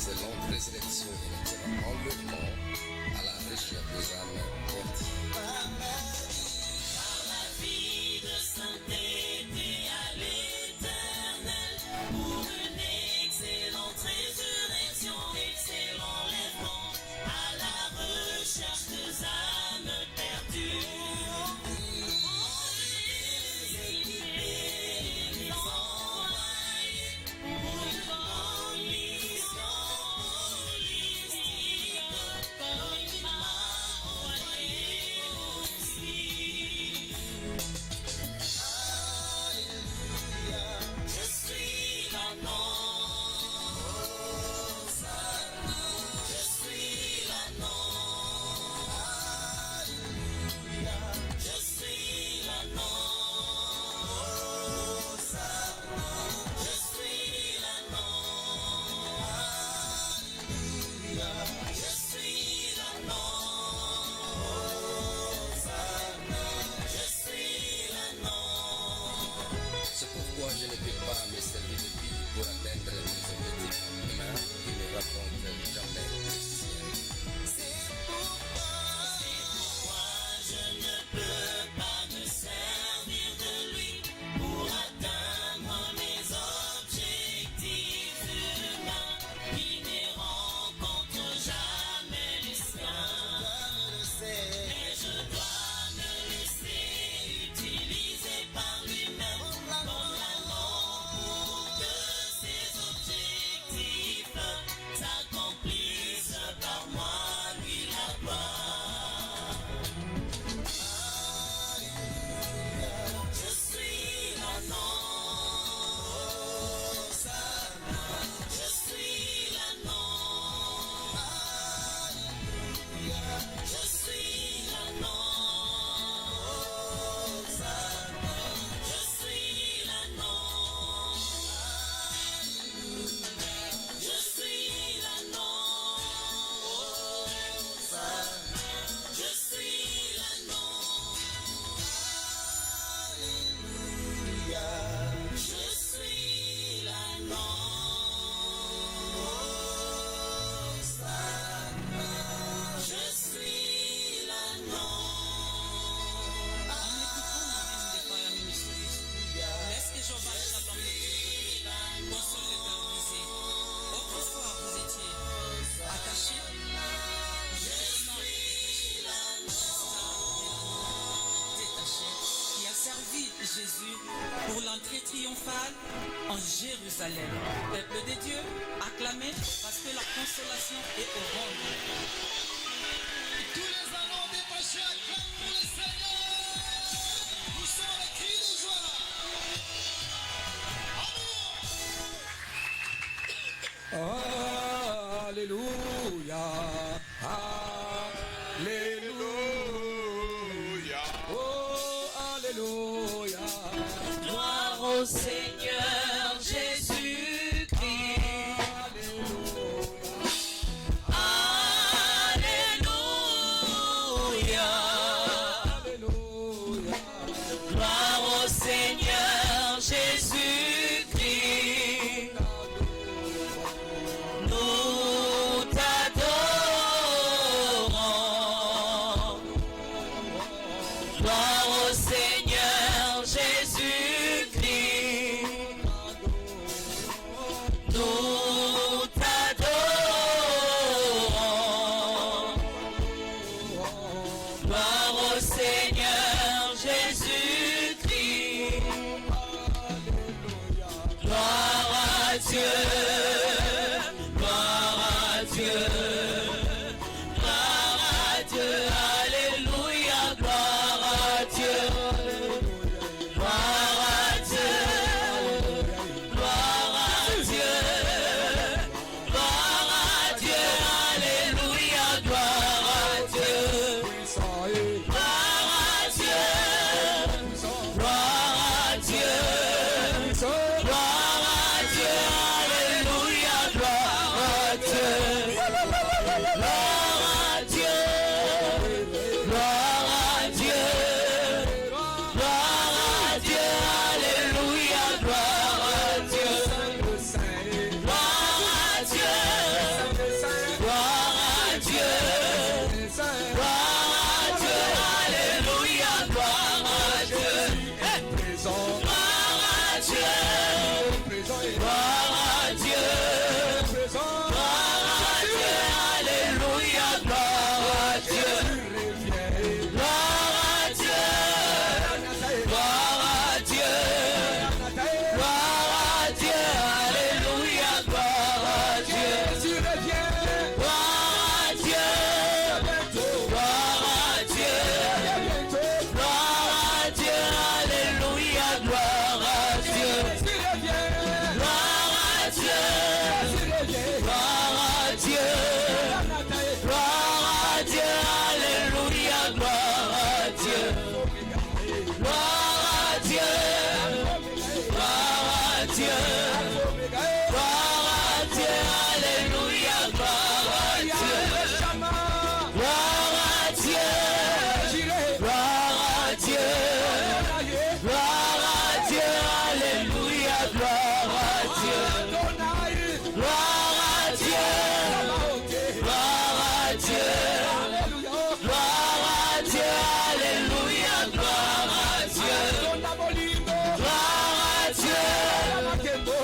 excellente résurrection et l'excellent enlèvement à la richesse des âmes converties. Par la vie de sainteté à l'éternel, pour une excellente résurrection, excellent enlèvement à la recherche des âmes perdues. C'est pourquoi je ne peux pas me servir de vie pour atteindre mes objectifs humains qui ne rapportent jamais le ciel. C'est pourquoi je ne peux pas me servir de lui pour atteindre mes objectifs humains qui ne rencontrent jamais les siens. Mais je dois me laisser utiliser par lui-même comme l'allant pour que ses objectifs s'accomplissent par moi, lui la gloire. Je suis l'anneau, je suis l'anneau, je suis l'anneau, je suis l'anneau, je suis l'anneau, je suis l'anneau, je suis l'anneau, je suis l'anneau. Laisse que Jehovah Shalom le console le cœur brisé. Autrefois vous étiez attachés, détachés, qui a servi Jésus pour l'entrée triomphale en Jérusalem. Peuple de Dieu, acclamez parce que la consolation est au monde. Tous les allants détachés acclament pour le Seigneur. Nous sommes les cris de joie. Alléluia, Alléluia, oh Alléluia, Gloire au Seigneur Jésus-Christ. Alléluia. Alléluia, Gloire au Seigneur Jésus-Christ. Nous t'adorons. Gloire au Seigneur Jésus-Christ. Nous t'adorons. Gloire au Seigneur Jésus-Christ. Gloire à Dieu. Gloire à Dieu. Gloire à Dieu. Alléluia. Gloire à Dieu. Gloire à Dieu. Gloire à Dieu. Gloire à Dieu. Alléluia. Gloire à Dieu. puissant et Gloire à Dieu. Gloire à Dieu. puissant, Gloire à Dieu. Dieu. Gloire à Dieu, alléluia, gloire à Dieu. Gloire à Dieu, gloire à Dieu. Gloire à Dieu, alléluia, gloire à Dieu. Gloire à Dieu, gloire à Dieu. Gloire à Dieu, alléluia, gloire à Dieu. Gloire à Dieu,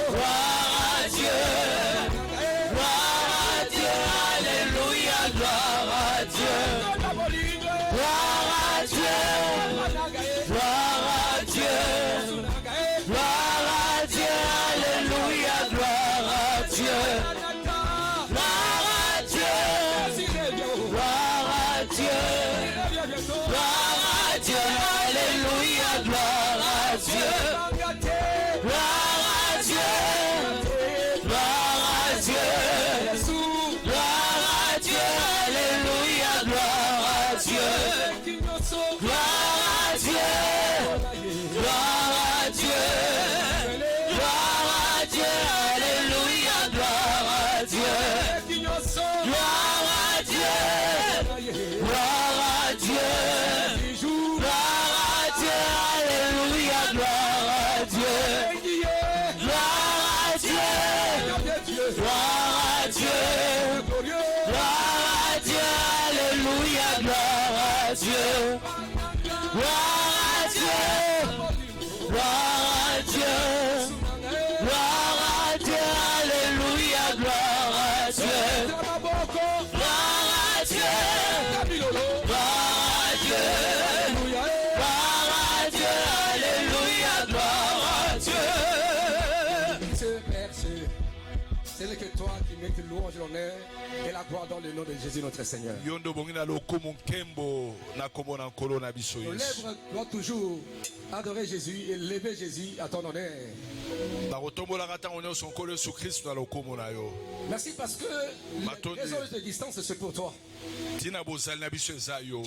gloire à Dieu. Gloire à Dieu, alléluia, gloire à Dieu. Gloire à Dieu, gloire à Dieu. Gloire à Dieu, alléluia, gloire à Dieu. Gloire à Dieu, gloire à Dieu. Gloire à Dieu, alléluia, gloire à Dieu. Gloire à Dieu, gloire à Dieu. Gloire à Dieu, alléluia, gloire à Dieu. Gloire à Dieu, gloire à Dieu. Gloire à Dieu, alléluia, gloire à Dieu. Gloire à Dieu, gloire à Dieu. Gloire à Dieu, alléluia, gloire à Dieu. Gloire à Dieu, gloire à Dieu. Gloire à Dieu, alléluia, gloire à Dieu. Gloire à Dieu, gloire à Dieu. Gloire à Dieu, alléluia, gloire à Dieu. Gloire à Dieu, gloire à Dieu. Gloire à Dieu, alléluia, gloire à Dieu. Père, ce n'est que toi qui mets louange, l'honneur et la gloire dans le nom de Jésus notre Seigneur. yondo bongina lokumu nkembo na kombo na nkolo na biso Nos Yesu. lèvres doivent toujours adorer Jésus et lever Jésus à ton honneur. Bakotombolaka ntango nyonso nkolo Yesu Kristu na lokumu na yo. Merci parce que Matondi. les raisons de distance, c'est pour toi. Ntina bozali na biso eza yo.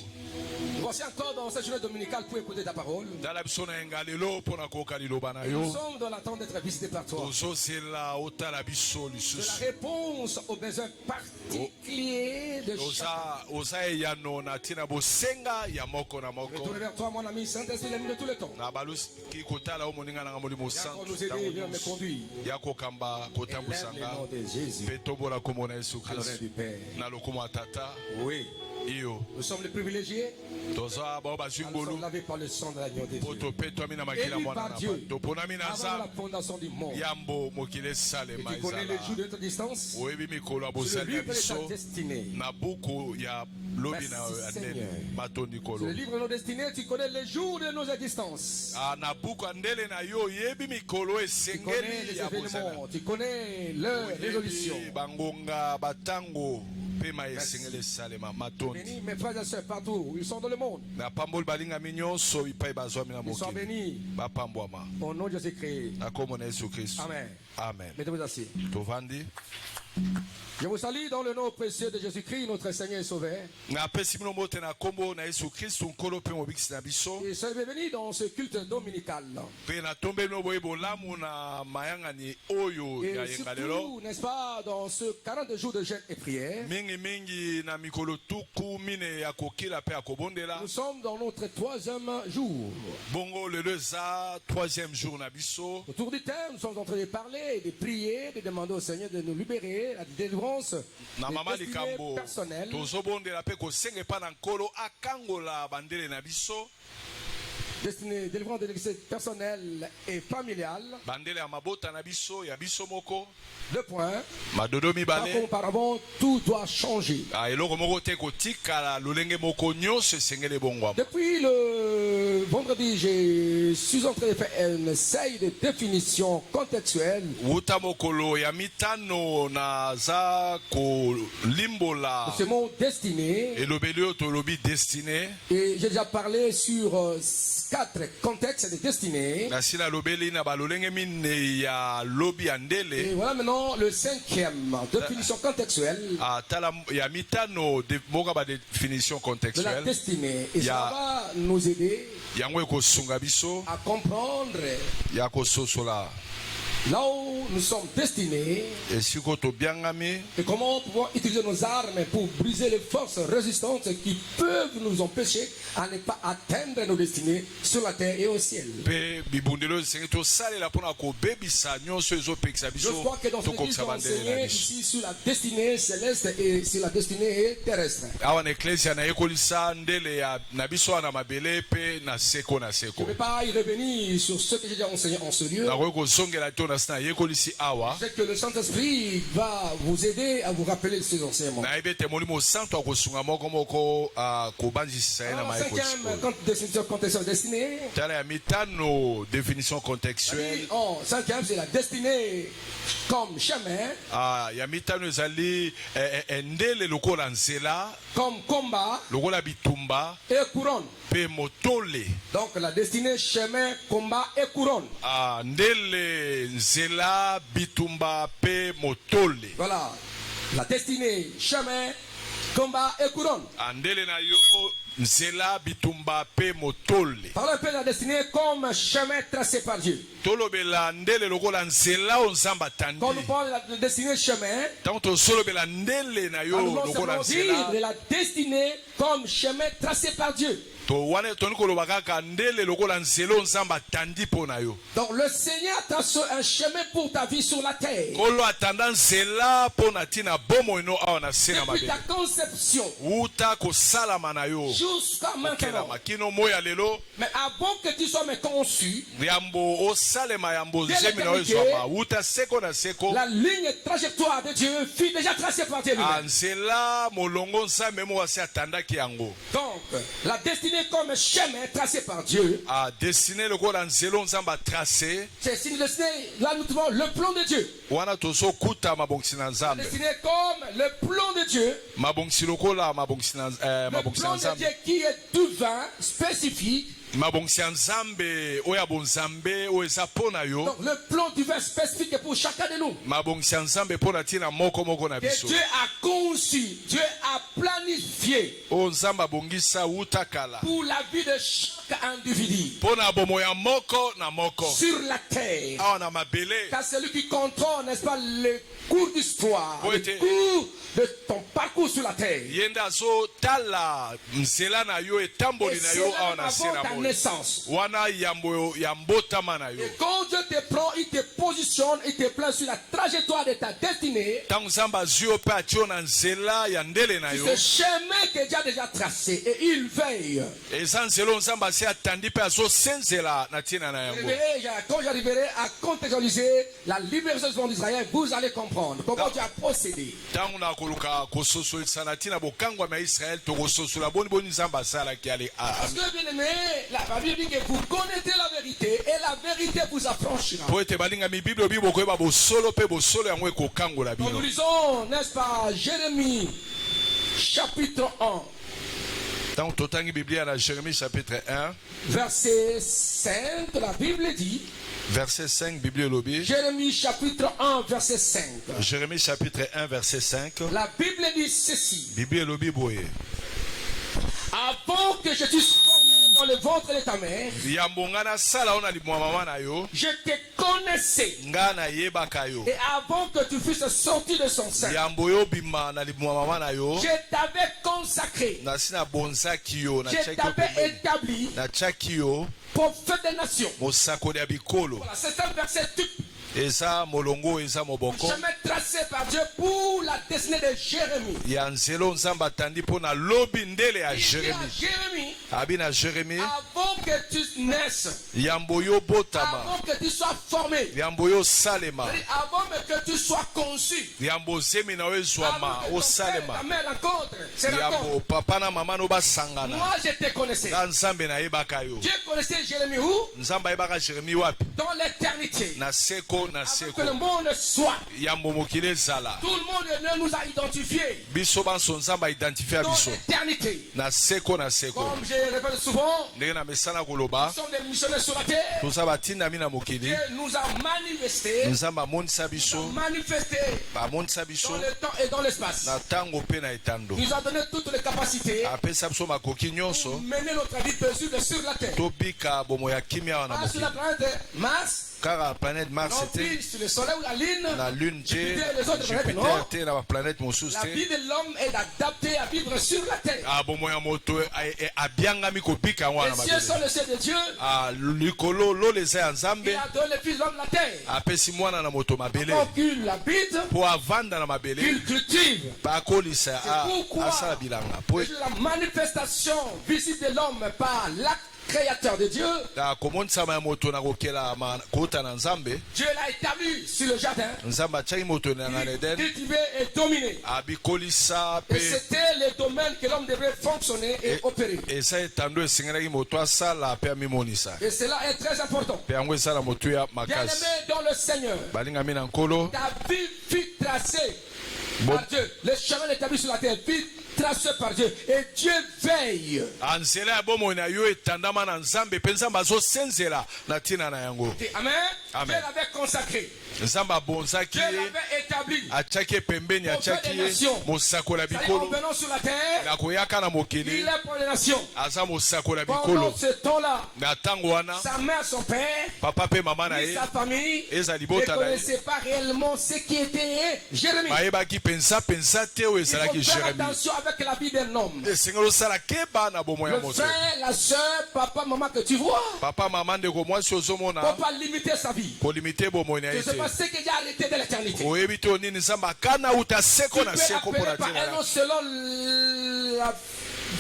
Voici encore dans cette journée dominicale pour écouter ta parole. Tala biso na yenga lelo mpo na koyoka liloba na Nous yo. sommes dans l'attente d'être visités par toi. Tozozela otala biso De la lisusu. réponse aux besoins particuliers de chacun. oza eyano na ntina bosenga ya moko na moko. Retourne vers toi, mon ami Saint-Esprit, l'ami de tout le temps. Na baluki kotala o moninga nanga molimo Viens santu encore nous aider, viens me conduire. ya kokamba Élève kotambusanga le nom de Jésus. mpe tombola kombo na Yesu À l'honneur Kristu du Père. na lokumu ya tata Oui. iyo Nous sommes les privilégiés. toza bao bazwi Nous sommes ngolu lavés par le sang de l'agneau de po Dieu. topetwami na makila Élu mwana par na Dieu. bato toponami na Avant la nzambe fondation du monde. yambo mokili Et esalema tu connais les ezala jours de notre distance. oyebi mikolo ya C'est le bozali na livre de ta biso destinée. na buku ya lobi na Merci, ya Seigneur. ndele matondi C'est kolo le livre de nos destinées. Tu connais les jours de nos existences. na buku ya ndele na yo oyebi mikolo Tu connais esengeli les ya bozala événements. Tu connais leurs résolutions. oyebi bangonga batango pema esengeli esalema matondi Bénis mes frères et sœurs partout où ils sont dans le monde. napamboli balingami nyonso bipai bazwami na Ils sont mokili bénis. bapambwama Au nom de Jésus-Christ. na kombo na Yesu Kristu Amen. amen Mettez-vous assis. tovandi Je vous salue dans le nom précieux de Jésus-Christ, notre Seigneur et Sauveur. napesi bino mbote na kombo na Yesu Kristu nkolo mpe mobikisi na biso Et soyez bienvenus dans ce culte dominical. mpe natombeli bino boye bolamu na mayangani oyo ya Et yenga lelo surtout, n'est-ce pas, dans ce 40 jours de jeûne et prière, mingimingi na mikolo tuku mine ya kokila mpe ya kobondela nous sommes dans notre 3e jour. bongo lelo eza 3e jour na biso Autour du thème, nous sommes en train de parler, de prier, de demander au Seigneur de nous libérer, la délivrance na des mama destinées likambo personnelles, tozobondela mpe kosenga epa na nkolo akangola bandele na biso délivrance des destinées personnelles et familiales. bandele ya mabota na biso ya biso moko Le point, madodo comme mibale auparavant, tout doit changer. eloko moko te kotikala lolenge moko nyonso esengeli ebongwama Depuis le vendredi, je suis en train de faire une série de définitions contextuelles wuta mokolo ya mitano naza kolimbola de ce mot destiné. elobeli oyo tolobi destiné Et j'ai déjà parlé sur 4 contextes de destinée. nasi nalobeli na balolenge minei ya lobi ya Et ndele voilà maintenant le 5e définition contextuelle tala ya mitano moka badéfinition de la contextuelle destinée. Et Ya- ça va nous aider yango ekosunga biso à comprendre ya kososola là où nous sommes destinés esiko tobiangami et comment pouvons utiliser nos armes pour briser les forces résistantes qui peuvent nous empêcher à ne pas atteindre nos destinées sur la terre et au ciel. mpe bibundelo esengi tosalela mpona kobebisa nyonso ezopekisa Je biso crois que dans cette église, tokokisa on bandele na enseignait biso ici sur la destinée céleste et sur la destinée terrestre. awa na eklesia nayekolisa ndele na biso wana mabele mpe na seko na Je ne seko vais pas y revenir sur ce que j'ai déjà enseigné en ce lieu. nakoki kozongela te na si nayekolisi awa C'est que le Saint-Esprit va vous aider à vous rappeler ces enseignements. nayebi ete molimo santo akosunga moko kobanzisisa ye na Alors, mayekoli cinquième définition contextuelle destinée. tala ya mitano définition Oui, contextuelle cinquième, c'est la destinée comme chemin, ya mitano ezali ndele lokola nzela comme combat lokola bitumba et couronne. mpe motole Donc la destinée chemin, combat et couronne. ndele nzela bitumba mpe motole Voilà. La destinée chemin, combat et couronne. ndele na yo nzela bitumba mpe motole Parlons un peu de la destinée comme chemin tracé par Dieu. tolobela ndele lokola nzela oyo nzambe atandi Quand nous parlons de la destinée chemin, ntango tosolobela ndele na yo nous allons lokola simplement dire nzela de la destinée comme chemin tracé par Dieu. wana toni koloba kaka ndele lokola nzela oyo nzambe atandi mpo na yo Donc le Seigneur trace un chemin pour ta vie sur la terre. kolo atanda nzela mpo na ntina bomoi no awa na se na Depuis mabele ta conception wuta kosalama na yo jusqu'à maintenant. okelama kino moi ya lelo Mais avant que tu sois mais conçu, yambo osalema yambo Dès zemi na yo l'éternité, ezwama wuta seko na seko la ligne trajectoire de Dieu fut déjà tracée par Dieu lui-même. nzela molongo nzambe moko asi atandaki yango Donc, la destinée comme chemin tracé par Dieu, adesine lokola nzela oyo nzambe atrace c'est une destinée, là nous trouvons le plan de Dieu. wana tozokuta mabongisi na La nzambe destinée comme le plan de Dieu, mabongisi lokola mabongisi na le plan de nzambe Dieu qui est divin, spécifique. mabongisi ya nzambe oyo ya bonzambe oyo eza mpo na yo Donc, le plan divin spécifique pour chacun de nous. mabongisi ya nzambe mpo na ntina moko na Que biso Dieu a conçu, Dieu a planifié oyo nzambe abongisa wuta kala pour la vie de chaque individu mpo na bomoi ya moko na moko sur la terre. awa na mabele Car c'est lui qui contrôle, n'est-ce pas, le cours d'histoire, Oui, le cours de ton parcours sur la terre. ye nde azotala nzela na yo etamboli Et na c'est yo là awa na se avant na ta moi naissance. wana yambo ya mbotama na yo Et quand Dieu te prend, il te positionne, il te place sur la trajectoire de ta destinée. ntango nzambe azwi yo mpe atie yo na nzela ya ndele na yo C'est ce chemin que Dieu a déjà tracé et il veille. eza nzela oyo nzambe asi atandi mpe azosenzela na ntina na yango Quand j'arriverai à contextualiser la libération d'Israël, vous allez comprendre comment Dieu a procédé. ntango na koluka kososolisa na ntina bokangwama ya israele tokososola boni nzambe asalaki ale Parce que bien aimé, la Bible dit que vous connaissez la vérité et la vérité vous affranchira. po ete balingami bible obi bokoyeba bosolo mpe bosolo yango ekokangola Nous bino lisons, n'est-ce pas, Jérémie, chapitre 1, ntango totangi biblia na jérémie chapitre 1 verset 5, la Bible dit, verset 5 biblia elobi Jérémie, chapitre 1, verset 5. jérémie chapitre 1 verset 5 La Bible dit ceci, biblia elobi boye avant que je t'eusse formé dans le ventre de ta mère, yambo nga nasala yo na limwa mama na yo je te connaissais. nga nayebaka yo Et avant que tu fusses sorti de son sein, yambo yo obima na limwa mama na yo je t'avais consacré, nasi nabonzaki yo je natiaki yo t'avais pembeni établi natiaki yo prophète des nations. mosakoli ya bikolo Voilà, c'est un verset type. eza molongo eza moboko Chemin tracé par Dieu pour la destinée de Jérémie. ya nzela nzambe atandi mpo na lobi ndele ya Il dit à jérémi Jérémie, abi na jérémi avant que tu naisses, yambo yo botama avant que tu sois formé, yambo yo osalema avant même que tu sois conçu, yambo zemi na yo ezwama avant que ton père et osalema ta mère rencontrent, c'est yambo rencontre. papa na mama no basangana Moi, je te connaissais. nga nzambe nayebaka yo Dieu connaissait Jérémie où? nzambe ayebaka jérémi wapi Dans l'éternité. na seko na Avant seko que le monde soit. yambo mokili ezala Tout le monde ne nous a identifiés biso banso nzambe aidentifia dans biso l'éternité. na seko na seko Comme je répète souvent, ndenge na mesana koloba nous sommes des missionnaires sur la terre. toza batindami na mokili Dieu nous a manifesté, nzambe amonisa biso manifesté amonisa biso dans le temps et dans l'espace. na ntango mpe na etando Il nous a donné toutes les capacités apesa biso makoki pour nyonso mener notre vie paisible sur la terre. tobika bomo ya kimia wana Pas sur la mokili planète Mars, kaka planète Mars Non c'était plus sur le soleil ou la lune. la lune Jupiter et les autres planètes, Jupiter non. te na planète mosusu La te vie de l'homme est adaptée à vivre sur la terre. bomo ya moto abiangami kobika yango wana Les cieux mabele sont le ciel de Dieu. likolo lolo eza ya Il nzambe a donné le fils de l'homme la terre. apesi mwana na moto mabele Pour qu'il habite, mpo avanda na mabele qu'il cultive. bakolisa C'est pourquoi asala bilanga po la manifestation visible de l'homme par l'acte créateur de Dieu, komonisama ya moto na kokela kouta na nzambe Dieu l'a établi sur le jardin. nzambe atiaki moto na ngana eden Cultiver et dominer. abikolisa Et mpe c'était le domaine que l'homme devait fonctionner et opérer. eza etando esengelaki moto asala mpe amimonisa Et cela est très important. mpe yango eza na motuya Bien makasi aimé dans le Seigneur, balingami na nkolo ta vie fut tracée Bon. par Dieu. Le chemin établi sur la terre fut tracé par Dieu. Et Dieu veille. nzela ya bomoi na yo etandama na nzambe mpe nzambe azosenzela na ntina na yango Et Amen. Amen. Dieu l'avait consacré. nzambe abonzaki Dieu ye l'avait établi. atiaki ye pembeni atiaki ye mosakoli ya C'est-à-dire, en bikolo venant sur la terre, nakoyaka na il mokili est pour les nations. aza mosakoli ya Pendant bikolo ce temps-là, na ntango wana sa mère, son père, papa mpe mama na ni ye sa famille eza ne libota na ye connaissaient pas réellement ce qui était Jérémie. bayebaki mpenza te oyo Il faut ezalaki faire jérémi attention avec la vie d'un homme. esengeli osala keba na bomoi ya Le moto frère, la soeur, papa, maman que tu vois, papa mama ndeko mwasi ne ozomona faut pas limiter sa vie. kolimite bomoi na Je ye ne sais pas te ce que j'ai arrêté de l'éternité. oyebi te onini nzambe akana uta Tu seko na peux seko mpo appeler na par ntina un nom selon la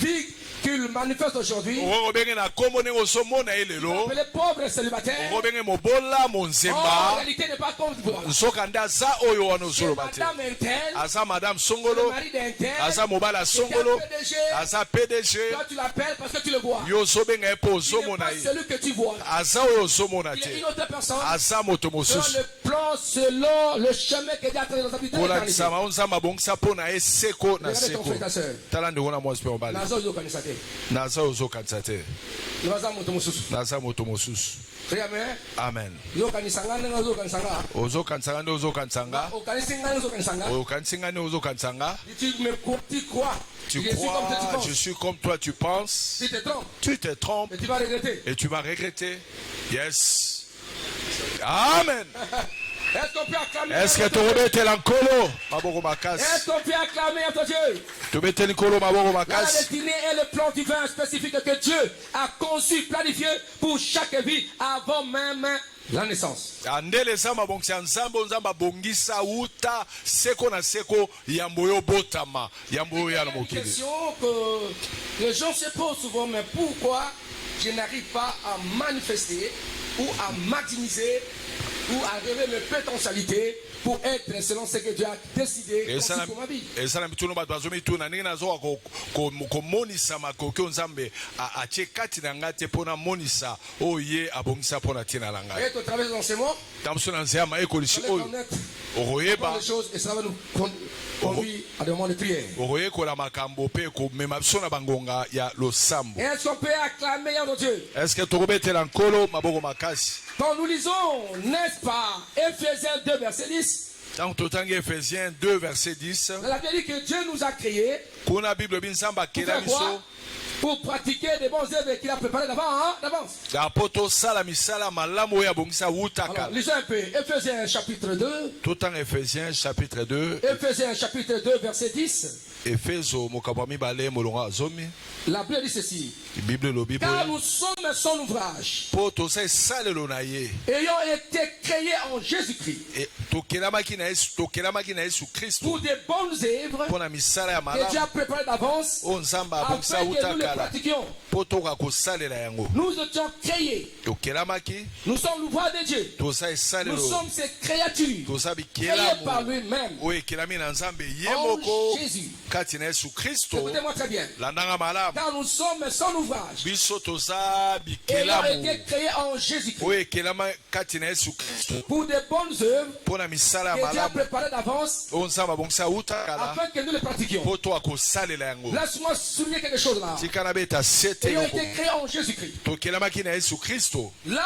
vie qu'il manifeste aujourd'hui. okobenge na nkombo ndenge ozomona ye lelo Appelé pauvre et célibataire. okobenge mobola En monzemba réalité, n'est pas comme toi. nsoka nde aza oyo wana C'est ozoloba te madame Intel, aza madame le songolo mari d'Intel. aza mobali ya C'est un songolo PDG. aza pdg Toi, tu l'appelles parce que tu le vois. yo ozobenga ye mpo Il n'est ozomona pas ye celui que tu vois. aza oyo ozomona Il est te une autre personne. aza moto Selon mosusu le plan, selon le chemin que Dieu a tracé dans sa vie de l'éternité. kolakisama o nzambe abongisa mpo na ye seko na Regardez ton seko frère, ta soeur. tala ndeko na mwasi mpe mobali Nazo yokanisa te. naza oyo ozokanisa te Naza moto mosusu. naza moto mosusu Amen. amen Yokanisa nga ndenge ozokanisa nga. ozokanisa nga nde ozokanisa nga Okanisi nga ndenge ozokanisa nga. okanisi nga nde ozokanisa nga Tu crois. tu Je suis comme toi, tu crois penses. je suis comme toi tu penses Tu te trompes. tu te trompes Et tu vas regretter. et tu vas regretter yes amen Est-ce qu'on peut acclamer est-ce que notre Dieu? tokobetela nkolo maboko makasi Est-ce qu'on peut acclamer notre Dieu? tobeteli nkolo maboko La makasi destinée et le plan divin spécifique que Dieu a conçu, planifié pour chaque vie avant même la naissance. ndele eza mabongisi ya nzambe oyo nzambe abongisa uta seko na seko yambo oyo obotama yambo oyo ya na Une mokili question que les gens se posent souvent, mais pourquoi je n'arrive pas à manifester ou à maximiser ou à révéler mes potentialités pour être selon ce que Dieu a décidé conçu pour ma vie? eza na mituna bato bazomituna ndenge nazoka komonisa makoki oyo nzambe atie kati na ngai te mpo namonisa oyo ye abongisa mpo na ntina na ngai Et au travers des enseignements, tamso na nzela mayekolisi on oyo va connaître okoyeba les choses et ça va nous conduire à des moments de prière. okoyekola makambo mpe komema biso na bangonga ya losambo Est-ce qu'on peut acclamer notre Dieu? eske tokobetela nkolo maboko makasi Quand nous lisons, n'est-ce pas, Ephésiens 2, verset 10, ntango totangi efésien 2 verset 10 la Bible dit que Dieu nous a créés kuna bible ebi nzambe pour akela faire quoi? biso Pour pratiquer des bonnes œuvres qu'il a préparées d'avance. mpo tosala misala malamu oyo abongisa wuta Alors, kala lisons un peu. Ephésiens chapitre 2. totanga efésien chapitre 2 Ephésiens chapitre 2, verset 10. efeso mokambo ya mibale molongo ya zomi La Bible dit ceci. bible elobi Car boye nous sommes son ouvrage, mpo toza esalelo na ye ayant été créés en Jésus-Christ tokelamaki na yesu kristo pour des bonnes œuvres mpo na misala ya que Dieu malamu a préparées d'avance oyo nzambe abongisa afin que wuta nous les kala pratiquions. mpo tokoka kosalela yango Nous étions créés. tokelamaki Nous sommes l'ouvrage de Dieu. toza Nous esalelo sommes ses créatures toza créées par bikelamu lui-même oyo ekelami na nzambe ye en moko Jésus. kati na yesu kristo Écoutez-moi très bien. landanga malamu Car nous sommes son ouvrage, biso toza ayant bikelamu été créés en Jésus-Christ oyo ekelama kati na yesu kristo pour des bonnes œuvres mpo na misala ya que Dieu a malamu préparées d'avance oyo nzambe abongisa wuta kala afin que nous les pratiquions. mpo toka kosalela yango Laisse-moi souligner quelque chose là. tika na beta sete Ayant yoko été créés en Jésus-Christ. tokelamaki na yesu kristo Là,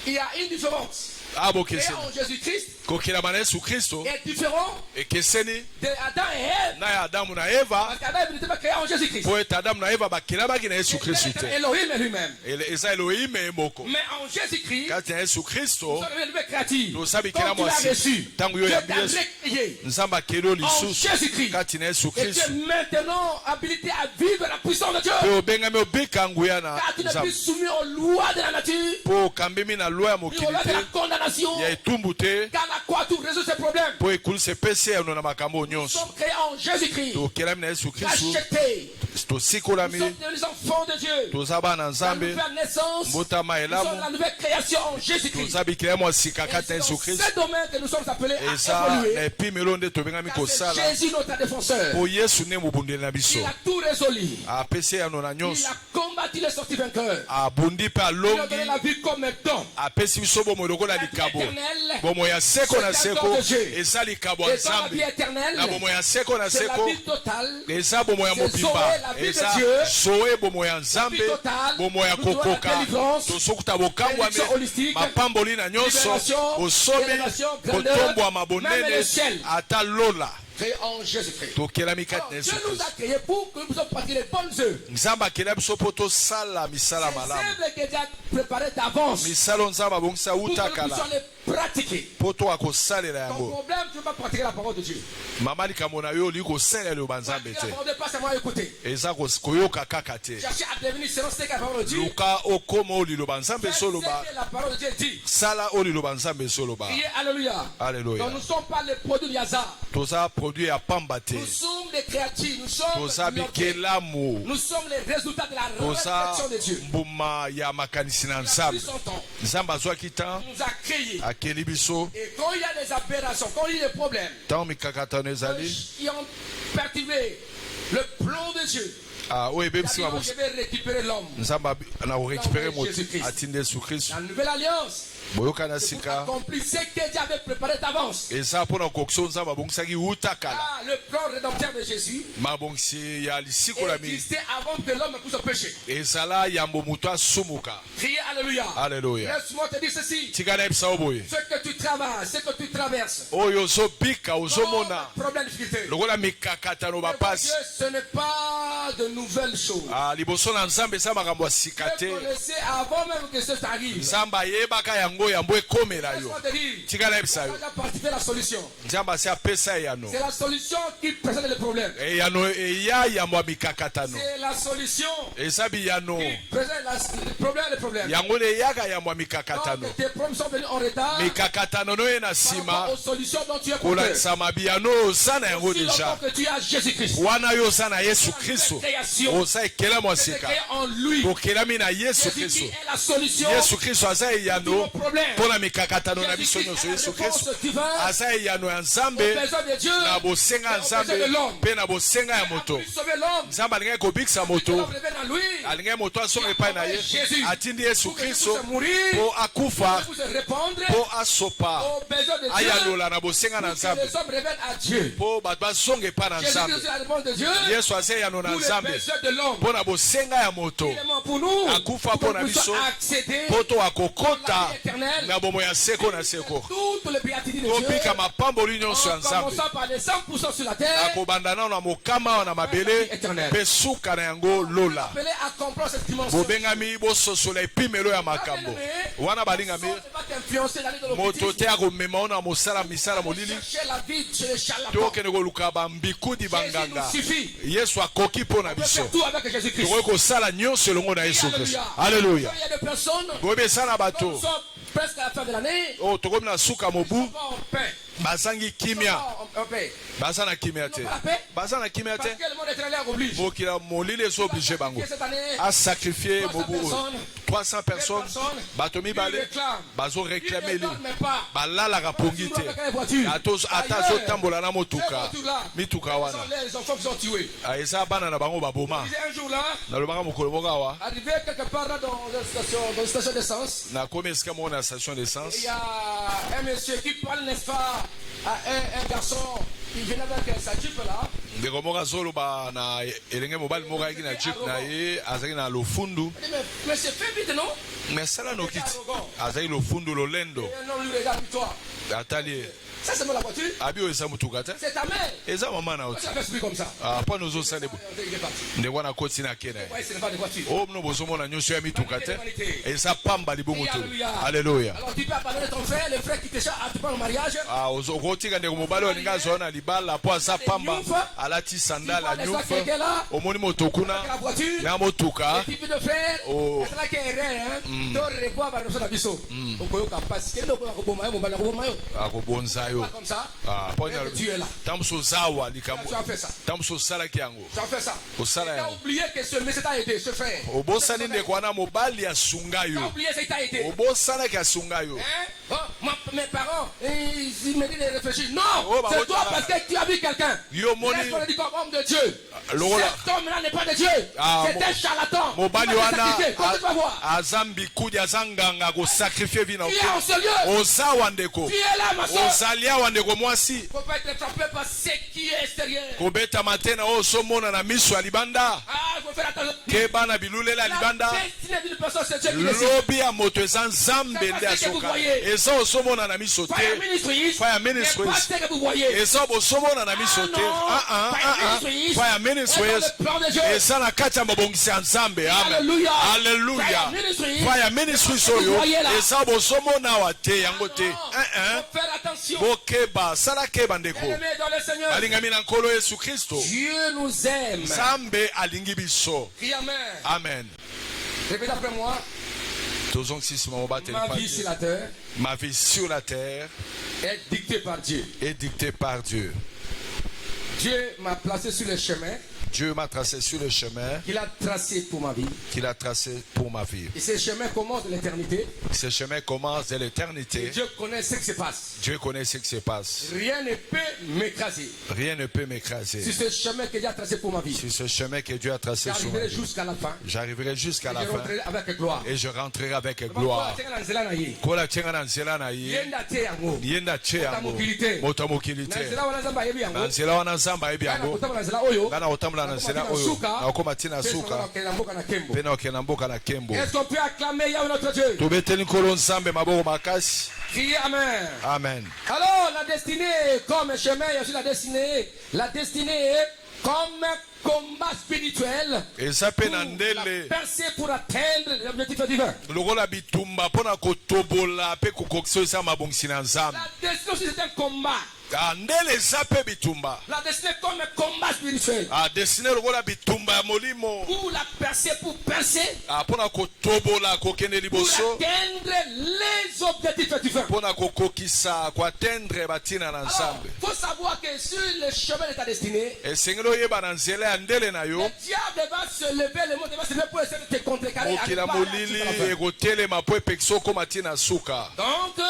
il y a une différence. créé en Jésus-Christ kokela bana Yesu Kristo est différent ekeseni de Adam et Ève. na ya Adamu na Eva Parce qu'Adam n'était pas créé en Jésus-Christ. po ete Adamu na Eva bakelabaki na Yesu Kristo te Elohim lui-même. eza Elohim ye moko Mais en Jésus-Christ, kati na Yesu nous Kristo sommes une nouvelle créature. tosabikela Quand tu l'as mwasi reçu, ntango Dieu yo yambi t'a Yesu recréé nzambe akeli en lisusu Jésus-Christ. kati na Yesu Et tu es Kristo maintenant habilité à vivre la puissance de Dieu. pe obengami obika nguya na Car tu n'es plus nzambe soumis aux lois de la nature, po okambemi na loi ya ni mokili aux lois de la te condamnation. ya etumbu te Car la croix tout résout ces problèmes. po ekulisa epesi eno na makambo Nous nyonso sommes créés en Jésus-Christ. tokelami na Yesu Kristo Rachetés. Nous tosikolami sommes des enfants de Dieu. toza bana La nzambe nouvelle naissance. mbotama Nous sommes elamu la nouvelle création en Jésus-Christ. toza bikila mwa sika Et kati na c'est Yesu dans Kristo ce domaine que nous sommes appelés à eza na évoluer. epimelo nde tobengami Car c'est kosala Jésus notre défenseur. po Yesu nde mobundeli na biso Il a tout résolu. apesi eno na Il nyonso a combattu les sorties vainqueurs. abundi mpe Il a donné alongi la vie comme un don. apesi biso bomoi lokola likabo Éternel. bomoi ya seko na C'est la seko don de Dieu. eza likabo ya Et dans la vie nzambe éternelle, na bomoi ya seko na c'est la seko vie totale. eza bomoi ya C'est mobimba Zoé, la vie de eza Dieu. zoe bomoi ya nzambe vie totale. bomoi ya Nous devons la kokoka délivrance. tosokuta bokangwami Bénédiction holistique. mapamboli na nyonso Libération. bosomi Élévation, grandeur. kotombwama Même bonene le ciel. ata lola Créé en Jésus-Christ. tokelami Alors, kati na Dieu Yesu nous a Kristo créés pour que nous puissions pratiquer les bonnes œuvres. nzambe akela biso mpo tosala misala C'est malamu œuvres qui est déjà préparé d'avance misala oyo nzambe abongisa pour que uta nous kala puissions les pratiquer. mpo toka kosalela Ton yango problème, tu ne veux pas pratiquer la parole de Dieu. mama likambo na yo olingi kosalela liloba nzambe Pratiquer te la parole de Dieu, pas seulement écouter. eza koyoka kaka te Chercher à devenir selon ce que la parole de Dieu. luka okoma oyo liloba nzambe Fais ce ezoloba que la parole de Dieu dit. sala oyo liloba nzambe ezoloba Priez, alléluia. Alléluia. Donc nous ne sommes pas les produits du hasard. toza produit ya pamba te Nous sommes des créatures. Nous sommes toza mortels. bikelamu Nous sommes les résultats de la toza réflexion de Dieu. mbuma ya makanisi na Il a pris nzambe son temps. nzambe azwaki ntan Il nous a créés. akeli biso Et quand il y a des aberrations, quand il y a des problèmes, ntango mikakatano ezali qui ont perturbé le plan de Dieu, oyo il a ebebisi dit, non, maboko je vais récupérer l'homme. nzambe na korécupere moto Jésus-Christ. atindi Yesu Kristo La nouvelle alliance, boyoka na c'est pour sika accomplir ce que Dieu avait préparé d'avance. eza mpona kokokisa oyo nzambe abongisaki wuta kala Ah, le plan rédempteur de Jésus mabongisi ya lisikolami existait avant que l'homme puisse pécher. ezala yambo moto asumuka Criez Alléluia. Alléluia. Laisse-moi te dire ceci. tika nayebisa yo boye Ce que tu travailles, ce que tu traverses, oyo ozobika ozomona problème, difficulté. lokola mikakatano Dieu, bapasi ce n'est pas de nouvelles choses. liboso na nzambe eza makambo ya sika Dieu te connaissait avant même que ça t'arrive. nzambe ayebaka yango yambo ekomela yo Laisse-moi te dire. tika nayebisa yo Ça a participé la solution. nzambe asi apesa eyano C'est la solution qui présente le problème. eyano eya yambo ya mikakatano C'est la solution eza biyano qui présente le problème. yango nde eyaka yambo ya mikakatano Donc tes problèmes sont venus en retard mikakatano no ye na par nsima rapport aux solutions dont tu es porteur. kolakisama biyano oza na yango Si deja longtemps que tu as Jésus-Christ, wana yo oza na yesu kristo création, oza ekelamo ya c'est sika créé en lui. tokelami na yesu Jésus kristo qui est la solution. yesu kristo aza eyano mpo na mikakatano na biso Jésus nyonso qui est yesu la réponse kristo divine aza eyano ya aux nzambe besoins de Dieu. na bosenga ya et aux nzambe besoins de l'homme. mpe na bosenga ya Il a moto voulu sauver l'homme. nzambe alingaki kobikisa Que moto l'homme revienne à lui. alingaki moto asonga epai na ye Jésus. atindi yesu Pour que tu kristo puisses mourir. mpo akufa Pour répondre mpo asopa aux besoins de Dieu. ayalola na bosenga na Pour que nzambe les hommes reviennent à Dieu. mpo bato bazonga epai na Jésus nzambe Christ est la réponse de Dieu. yesu aza eyano na Pour les nzambe besoins de l'homme. mpo na bosenga ya moto Il est mort pour nous. akufa Pour mpo que na nous biso puissions accéder mpo towakokota la vie éternelle. na bomoi ya seko na seko toutes les béatitudes de Dieu. tobika mapamboli nyonso ya En nzambe commençant par les 100% sur la terre. akobanda nano na mokama wana mabele mpe suka na yango lola Appelé à comprendre cette dimension. bobengami bososola epimelo ya makambo wana balingami moto te akomema ona na mosala misala molili Chercher la vie chez les charlatans. tokende koluka bambikudi Jésus banganga nous suffit. yesu akoki mpo na On peut biso faire tout avec Jésus-Christ. tokoki kosala nyonso elongo na yesu kristo Alléluia. aleluya Il y a des personnes, boyebi esa na nous bato sommes presque à la fin de l'année, oyo tokomi na suka mobu ils sont pas en paix. bazangi kimia En paix. baza na kimia te baza na kimia Parce te que le monde éternel oblige. mokila molili ezooblige bango Cette année, asakrifie 300 mobu oyo personnes, 300 personnes bato mibale bazoreklame eli balalaka pongi te ata azotambola na motuka mituka wana les enfants qui sont tués. eza bana na bango baboma Un jour là, nalobaka mokolo moko awa arrivé quelque part là dans une station d'essence, nakomi esika moko na station il d'essence y a un monsieur qui parle, n'est-ce pas, à un garçon il venait avec sa jupe là. ndeko moko azoloba na elenge mobali moko ayaki na jeep na ye azalaki na lofundu Il dit, mais c'est fait vite, non? me sala nokiti azalaki lofundu lolendo Et un homme lui regarde, toi. atali ye Ça, c'est moi la voiture. abi oyo eza motuka te C'est ta mère. eza mama na Pourquoi oti tu as fait ce bruit comme ça? mpo na ozosala Il est parti. ndeko wana akoti na ke na ye Ouais, ce n'est pas de voiture. oyo mno bozomona nyonso ya mituka te eza pamba libongo to Alléluia. alleluya Alors tu peux abandonner ton frère, le frère qui te cherche à te prendre au mariage. okotika ndeko mobali oyo alingi azwa na libala mpo aza pamba alati sandale anyufa omoni moto kuna La voiture. na motuka Et puis de frère, Oh. c'est là qu'il est rien, hein. Donc, revoir par le biso. Okoyoka passe. Quel est le problème? Mobile, mobile. akobonza yo Pas comme ça. mpo Tu es là. ntango ozawa likambo Tu as fait ça. ntango osalaki yango Tu as fait ça. Osala Tu as yango. oublié que ce monsieur t'a aidé, ce frère. obosani ndeko wana mobali asunga Tu as yo oublié ce qu'il t'a aidé. obosanaki asunga yo Hein? Oh, mes parents, ils me disent de réfléchir. Non, Oh, bah, c'est oh, toi bah, parce que tu as vu quelqu'un. Yo, moni- Laisse-moi le dire comme homme de Dieu. Lola. Cet homme-là n'est pas de Dieu. Ah, C'est un charlatan. mobali Il va te wana sacrifier. Comment tu vas voir? aza mbikudi aza nganga akosakrifie vi na Tu es en ce lieu. ozawa ndeko Tu es là, ma soeur. ozali awa ndeko mwasi Il ne faut pas être frappé par ce qui est extérieur. kobetama te na oyo osomona na miso ya libanda Ah, il faut faire attention. keba na bilulela ya La libanda destinée d'une personne, c'est Dieu qui décide. lobi ya moto eza nzambe nde asoka eza osomona na miso te Fire Ministries. Fire Les Ministries. pasteurs que vous voyez. eza bosomona na miso te fire ministries eza na kati ya mabongisi ya nzambe amen Alléluia. alleluya Fire Ministries. fire ministries oyo eza bosomona awa te yango te Faut faire attention. bokeba sala keba ndeko Bien-aimés dans le Seigneur. balingami na nkolo yesu kristo Dieu nous aime. nzambe alingi biso Crie Amen. amen Répète après moi. tozongisima mobateli Ma pa vie Dieu. sur la terre ma vie sur la terre est dictée par Dieu. est dictée par Dieu. Dieu m'a placé sur le chemin Dieu m'a tracé sur le chemin qu'il a tracé pour ma vie. qu'il a tracé pour ma vie. Et ce chemin commence de l'éternité. Ce chemin commence de l'éternité. Dieu connaît ce qui se passe. Dieu connaît ce qui se passe. Rien ne peut m'écraser. Rien ne peut m'écraser. Sur ce chemin que Dieu a tracé pour ma vie. Sur ce chemin que Dieu a tracé sur ma J'arriverai vie. jusqu'à la fin. J'arriverai jusqu'à la Je fin rentrerai avec gloire. et je rentrerai avec gloire. kola tienga na nzela na ye Yenda te yango. yenda tie yango moto ya mokili te Na nzela wana Nzambe ayebi yango. na nzela wana nzambe ayebi Kana yango kotambola na nzela oyo. nga na kotambola na nzela oyo nakokoma ntina Pesa suka nakokende na mboka na nkembo. mpe nakokende na mboka na nkembo Est-ce qu'on peut acclamer Yahweh notre Dieu? tobeteli nkolo nzambe maboko makasi Criez Amen. amen. Alors, la destinée est comme un chemin, il y a aussi la destinée. La destinée est comme un combat spirituel. eza mpe na La ndele percée pour atteindre l'objectif divin. lokola bitumba mpo na kotobola mpe kokokisa eza mabongisi na nzambe. La destinée aussi c'est un combat. ndele eza mpe bitumba La destinée est comme un combat spirituel. destine lokola bitumba ya molimo Pour la percer, pour percer, mpo na kotobola kokende pour liboso atteindre les objectifs divins. mpo na kokokisa koatteindre batina na Alors, nzambe. il faut savoir que sur le chemin de ta destinée, esengeli oyeba na nzela ya ndele na le yo diable va se lever, le monde va se lever pour essayer de te contrecarrer. mokila Arrive pas à la molili suite à la fin. ekotelema mpo epekisa okoma ntina suka Donc,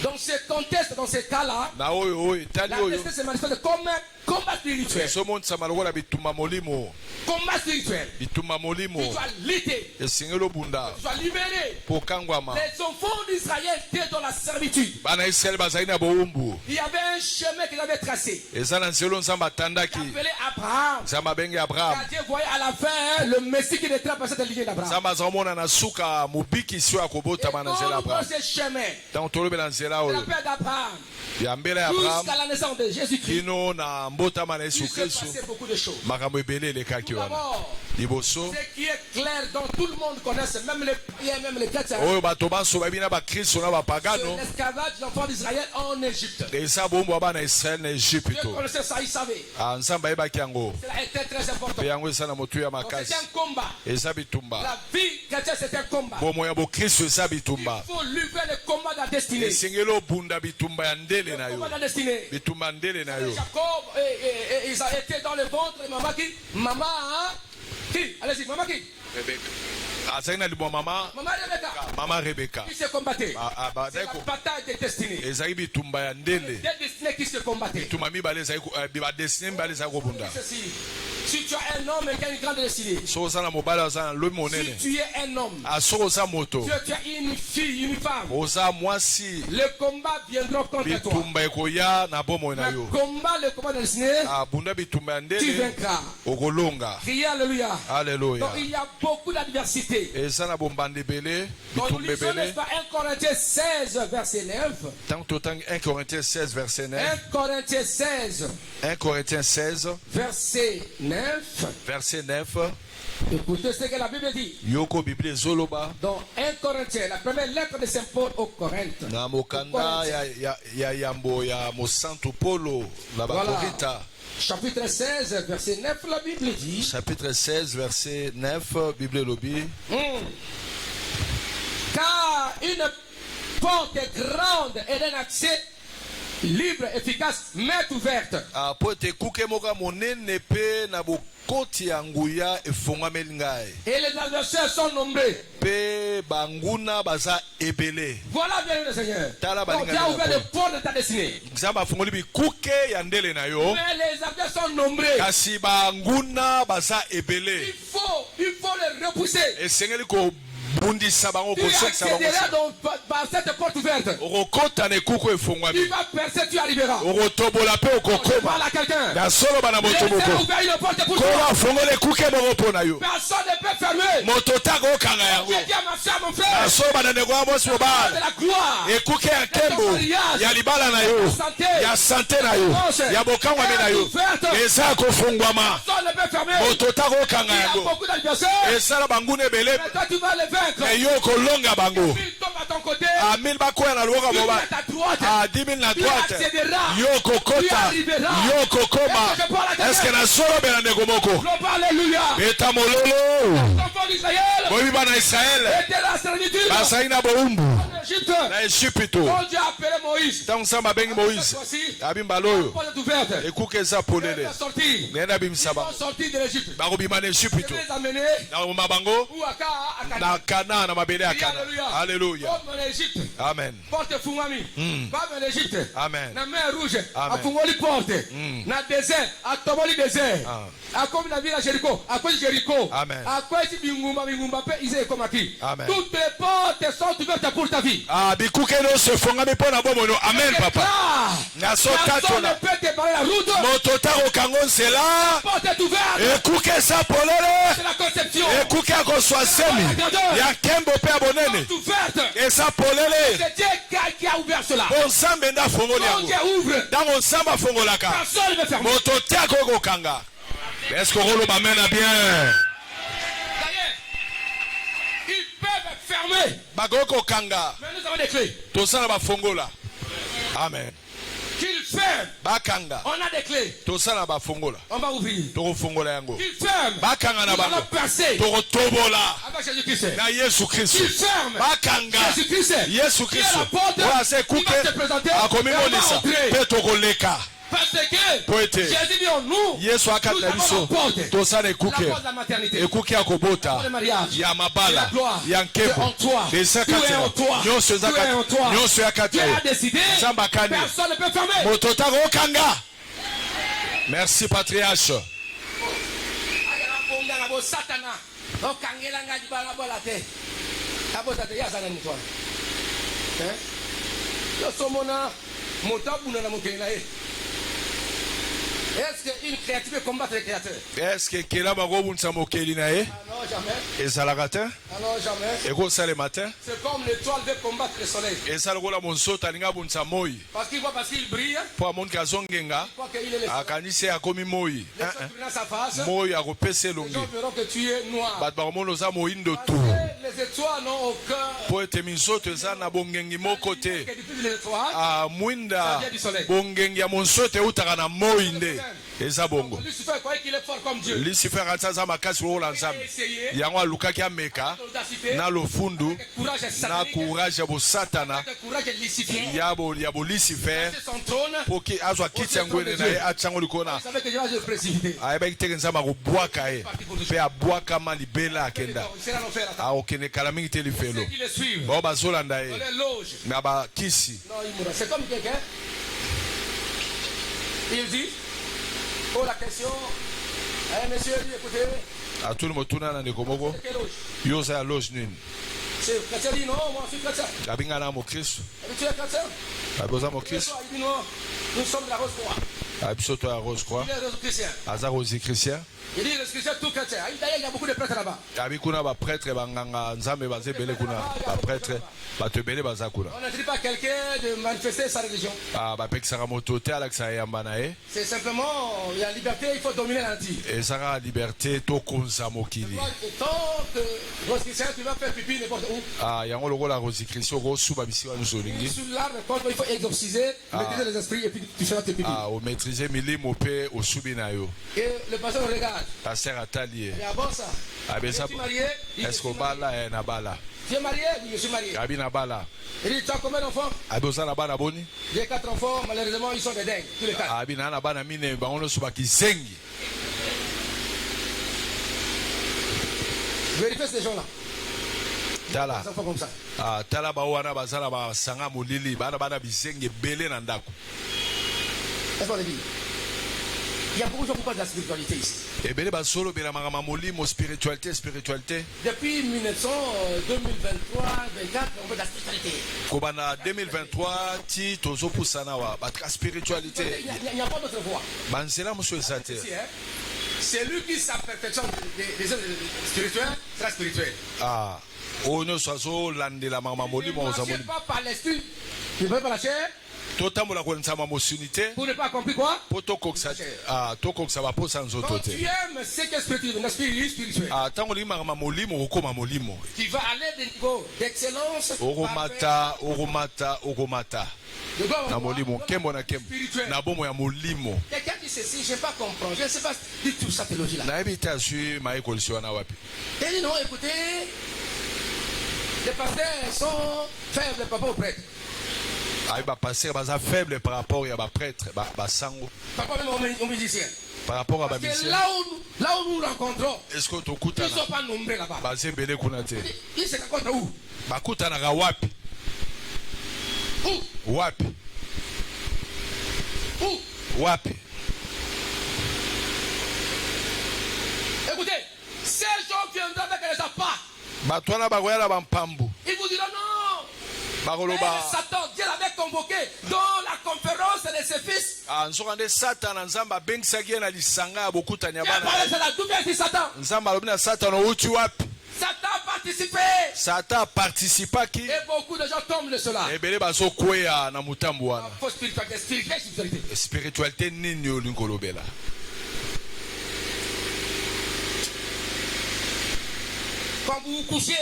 dans ce contexte, dans ce cas-là, na oyo etali la oyo destinée se manifeste comme un combat spirituel. ezomonisama lokola bitumba molimo Combat spirituel. bitumba molimo Tu dois lutter. esengeli obunda Tu dois libérer. mpo okangwama. Les enfants d'Israël étaient dans la servitude. bana israeli bazali na bowumbu Il y avait un chemin qu'ils avaient tracé. eza na nzela nzambe atandaki Appelé Abraham. nzambe abengi abraham Car Dieu voyait à la fin le Messie qui était par cette lignée d'Abraham. nzambe azamona na suka mobikisi oyo Et akobotama na nzela ya donc, dans abraham ce chemin, ntango tolobela nzela la oyo paix d'Abraham, ya mbela ya abraham jusqu'à la naissance de Jésus-Christ, kino na mbotama na il yesu s'est kristu passé beaucoup de choses. makambo ebele elekaki Tout wana d'abord, liboso ce qui est clair, dont tout le monde connaît, même les païens, même les chrétiens, oyo bato banso bayebi na bakristo na c'est bapagano l'esclavage de l'enfant d'Israël en Égypte. eza bombo ya bana israele na Dieu egypto connaissait ça, il savait. nzambe ayebaki yango Cela était très important. mpe yango eza na motu ya Donc makasi c'était un combat. eza bitumba La vie chrétienne, c'est un combat. bomo ya bokristo eza Il bitumba faut livrer le combat de la destinée. esengeli obunda bitumba ya ndele na Le yo combat de la destinée. bitumba ya ndele na yo Jacob, ils ont été dans le ventre. Et maman qui? Maman, hein? Qui? Allez-y, maman qui? azali na libwa mama Maman Rebecca. mama rebeka Qui se combattait? C'est la bazali bataille des destinées. ezali bitumba ya ndele Des destinées qui se combattaient. bitumba mibale ezali badesine mibale ezali kobunda Ceci. Si tu as un homme qui a une grande destinée, si soki oza na mobali aza na lobi monene tu es un homme, soki oza moto si tu as une fille, une femme, oza mwasi le combat viendra contre toi. bitumba ekoya na bomoi na Le yo combat, le combat de destinée, bunda bitumba ya tu ndele vaincras. okolonga. Criez Alléluia. Donc Alléluia. il y a beaucoup d'adversité. eza na bombanda ebele Donc nous bitumba lisons, n'est-ce ebele. pas, 1 Corinthiens 16, verset 9. Ntango totangi 1 Corinthiens 16 verset 9. 1 Corinthiens 16, 1 Corinthiens 16 verset 9. verset 9. Écoutez ce que la Bible dit. Yoko Bible ezoloba Dans 1 Corinthiens, la première lettre de Saint Paul aux Corinthes. na mokanda ya yambo ya mosantu Polo na bakorita. Chapitre 16, verset 9, la Bible dit. Chapitre 16 verset 9 Bible lobi. Car une porte grande et d'un accès libre, efficace, m'est ouverte. Po ete kuke moka monene pe na bokoti ya nguya efongwameli ngai. Et les adversaires sont nombreux. Pe banguna baza ebele. Voilà bien le Seigneur. Tala Donc balinga tu as na ouvert Paul. les portes de ta destinée. Nzambe afungoli bikuke ya ndele na yo. Mais les adversaires sont nombreux. Kasi banguna baza ebele. Il faut les repousser. Esengeli kobundisa bango Tu kosokisa bango. accéderas donc par cette porte ouverte. Okokota na ekuku Tu efongwami. vas percer, tu arriveras. Okotobola pe Je okokoma. parle à quelqu'un. Nasoloba na moto Laissez moko. ouvert une porte pour Ko toi. afongoli ekuke moko mpo na yo. Personne ne peut fermer. Moto taka okanga yango. Je dis à ma soeur, mon frère, Nasoloba na ndeko ya mwasi de mobali. la gloire. Ekuke ya nkembo ya libala na yo ya sante na yo ya bokangwami na yo eza kofungwama. Personne ne peut fermer. Moto taka okanga Il y a yango beaucoup d'adversaires. esala banguna ebele Mais toi, tu vas les vaincre. me yo kolonga bango. Ils tombent à ton côté. 1000 bakoya na loboko ya Tu mobali. es à ta droite. 10 000 na Tu droite accéderas. yo kokota yo kokoma. Eske nasolobela ndeko moko Gloire, alléluia. beta mololo L'enfant d'Israël boyebi bana Israele était la servitude bazali na bowumbu en Égypte. na Ejipito. Quand Dieu a appelé Moïse, Ntango Nzambe abengi cette Moïse fois-ci, abi mbala oyo la porte est ouverte. ekuke eza Ils polele sont sortis. nayenda abimisa Ils bango sont sortis de l'Égypte. bakobima na Je Ejipito vais les amener na kobima bango où à Canaan. na Kana na mabele ya Kana. Alléluia. Comme en Égypte. Amen. Porte fungwami. Comme en Égypte. Amen. Na mer rouge. Amen. Afungoli porte. Na désert. Atomoli désert. Akomi na ville à Jéricho. Akomi Jéricho. Amen. Akomi bingumba pe ize ekomaki. Amen. Toutes les portes sont ouvertes pour ta vie. bikuke nyonso efongami mpo na bomono. Amen papa. Personne ne nasotatola peut te barrer la route. moto takokango nzela La porte est ouverte. ekuke eza polele C'est la conception. ekuke akoswa semi ya nkembo mpe ya bonene Porte ouverte. eza polele. C'est Dieu qui a ouvert cela. po nzambe nde afongoli Quand yango Dieu ouvre, ntango nzambe afongolaka personne ne peut fermer. moto te akoki kokanga. eske okoloba amen na bien. D'ailleurs, ils peuvent fermer. bakoki kokanga Mais nous avons des clés. tosala bafongola. amen. Qu'ils ferment. bakanga On a des clés. tosala bafongola On va ouvrir. tokofongola yango. Qu'ils ferment. bakanga na Nous allons bango percer. tokotobola Avec Jésus-Christ. na yesu kristu. Qu'ils ferment. bakanga Jésus-Christ. yesu Qui est kristu la porte. oyo ase Qui ekuke va te présenter. akomimonisa Et on va entrer. mpe tokoleka. Parce que Po ete Jésus dit en nous. yesu akati na Nous avons la biso porte. tosala La ekuke porte de la maternité. ekuke ya kobota Le mariage. ya Et la mabala gloire. ya C'est en nkembo toi. eza Tout kati est en na toi. nyonso eza Tout est en toi. nyonso ya kati Dieu na yo. a décidé. nzambe akani Personne ne peut fermer. moto taka okanga. merci patriarche. Ayana bo satana. Okangela ngaji bala bola te. Abota te yazana ni toi. Yo somona motabuna na mokela e. Est-ce qu'une créature peut combattre le créateur? eske kela bakobundisa mokeli na ye Ah non, jamais. ezalaka te Ah non, jamais. ekosalema te. C'est comme l'étoile veut combattre le soleil. eza lokola monsoto alingi abundisa moi Parce qu'il voit, parce qu'il brille, mpo amoniki azongenga il voit qu'il est le soleil. akanisi akomi moi. Les gens tournent sa face. moi akopesa Les gens elongi verront que tu es noir. bato bakomona oza moyindo tu Les étoiles n'ont aucun. mpo ete minzoto eza na bongengi moko te. Que depuis les étoiles, mwinda bongengi ya monsoto eutaka na moi nde eza bongo. Lucifer croyait qu'il est fort comme Dieu. lucifer akanisi aza makasi lokola nzambe yango alukaki ameka L'audacité, na lofundu le courage na satanique, courage ya bosatana le courage lucifien. ya bolisifer C'est son trône. mpo azwa kiti yango ene na ye atiango likolo na Il savait que Dieu va se précipiter. ayebaki teke nzambe akobwaka ye mpe abwakama libela akenda Il sera l'enfer. akokende kala mingi te lifelo Ceux qui le suivent, bao bazolanda dans ye les loges. na bakisi. Non, il mourra. C'est comme quelqu'un. Il dit, oh la question, Eh, monsieur, écoutez, atuni motuna na ndeko moko c'est quelle loge? yo oza ya loge nini C'est chrétien, dit non, moi je suis chrétien. abi ngai na mokristo Et puis tu es chrétien? abi oza Il mokristo dit non, nous sommes de la Rose Croix. abi biso to ya rose croix Il est rose chrétien. aza rosi christian Il dit les chrétiens tout chrétien. D'ailleurs, il y a beaucoup de prêtres là-bas. abi kuna baprêtre banganga nzambe baza ebele kuna baprêtre bato ebele baza kuna On n'interdit pas quelqu'un de manifester sa religion. bapekisaka moto te alakisaka yamba na ye C'est simplement, il y a liberté, il faut dominer l'anti. ezaka liberté tokonza mokili Et tant que rose chrétien, tu vas faire pipi n'importe où. yango lokola rosi christian okosuba bisika nyonso olingi Sous l'arbre, quand il faut exorciser, maîtriser les esprits et puis tu feras tes pipi. omaîtrise milimo mpe osubi na yo Et le pasteur regarde. paster atali ye Il y a bon ça. abeza Tu es marié? Il dit, je eske suis marié. obala na bala Tu es marié? Oui, je suis marié. abi na bala Il dit, tu as combien d'enfants? abi oza na bana boni J'ai 4 enfants, malheureusement, ils sont des dingues, tous les 4. abi na na bana mine bango nyonso bakizengi Vérifiez ces gens-là. tala Des enfants comme ça. tala bao wana baza na basanga molili bana bana bizengi ebele na ndako Est-ce qu'on le dit? Il y a beaucoup de gens qui parlent de la spiritualité ici. ebele basolobela makambo molimo spiritualité Depuis 1900, 2023, 2024, on fait de la spiritualité. kobanda 2023 ti tozopusana wa batika spiritualité Il n'y a pas d'autre voie. banzela mosusu eza te Ici, hein. C'est lui qui s'aperfectionne des œuvres spirituelles, sera spirituel. oyo nyonso azolandela makambo molimo Ne oza marchez molimo pas par l'esprit, ne pas par la chair, totambola kolendisama mosuni te pour ne pas accomplir quoi? mpo tokokisa baposa nzoto Quand te tu aimes ce qui est spirituel, spirituel, ntango olingi makambo molimo okokoma molimo tu vas aller des niveaux d'excellence. okomata na molimo nkembo na nkembo na bomo ya molimo Quelqu'un dit ceci, je ne sais pas comprendre, je ne sais pas du tout sa théologie là. nayebi te azwi mayekolisi wana wapi Il dit non, écoutez, les pasteurs sont faibles par rapport aux prêtres. ayebi bapaster baza faible par rapport ya baprêtre basango Par rapport même aux musiciens. par rapport à Parce que bamisien là où nous rencontrons, est-ce que ils ne tokutana sont pas nombreux là-bas. baza ebele kuna te Ils se rencontrent où? bakutanaka wapi Où? wapi Où? wapi Écoutez, ces gens viendront avec les appâts. bato wana bakoya na bampambu Ils vous diront non. bakoloba Mais Satan, Dieu l'avait convoqué dans la conférence de ses fils. nzoka nde satana nzambe abengisaki ye na lisanga ya bokutani ya Dieu a bana parlé de la double de Satan. nzambe alobi na satana outi wapi Satan a participé. satan apartisipaki Et beaucoup de gens tombent de cela. ebele bazokweya na motambu wana Fausse spiritualité, spiritualité. spiritualité nini olingi kolobela Quand vous vous couchez,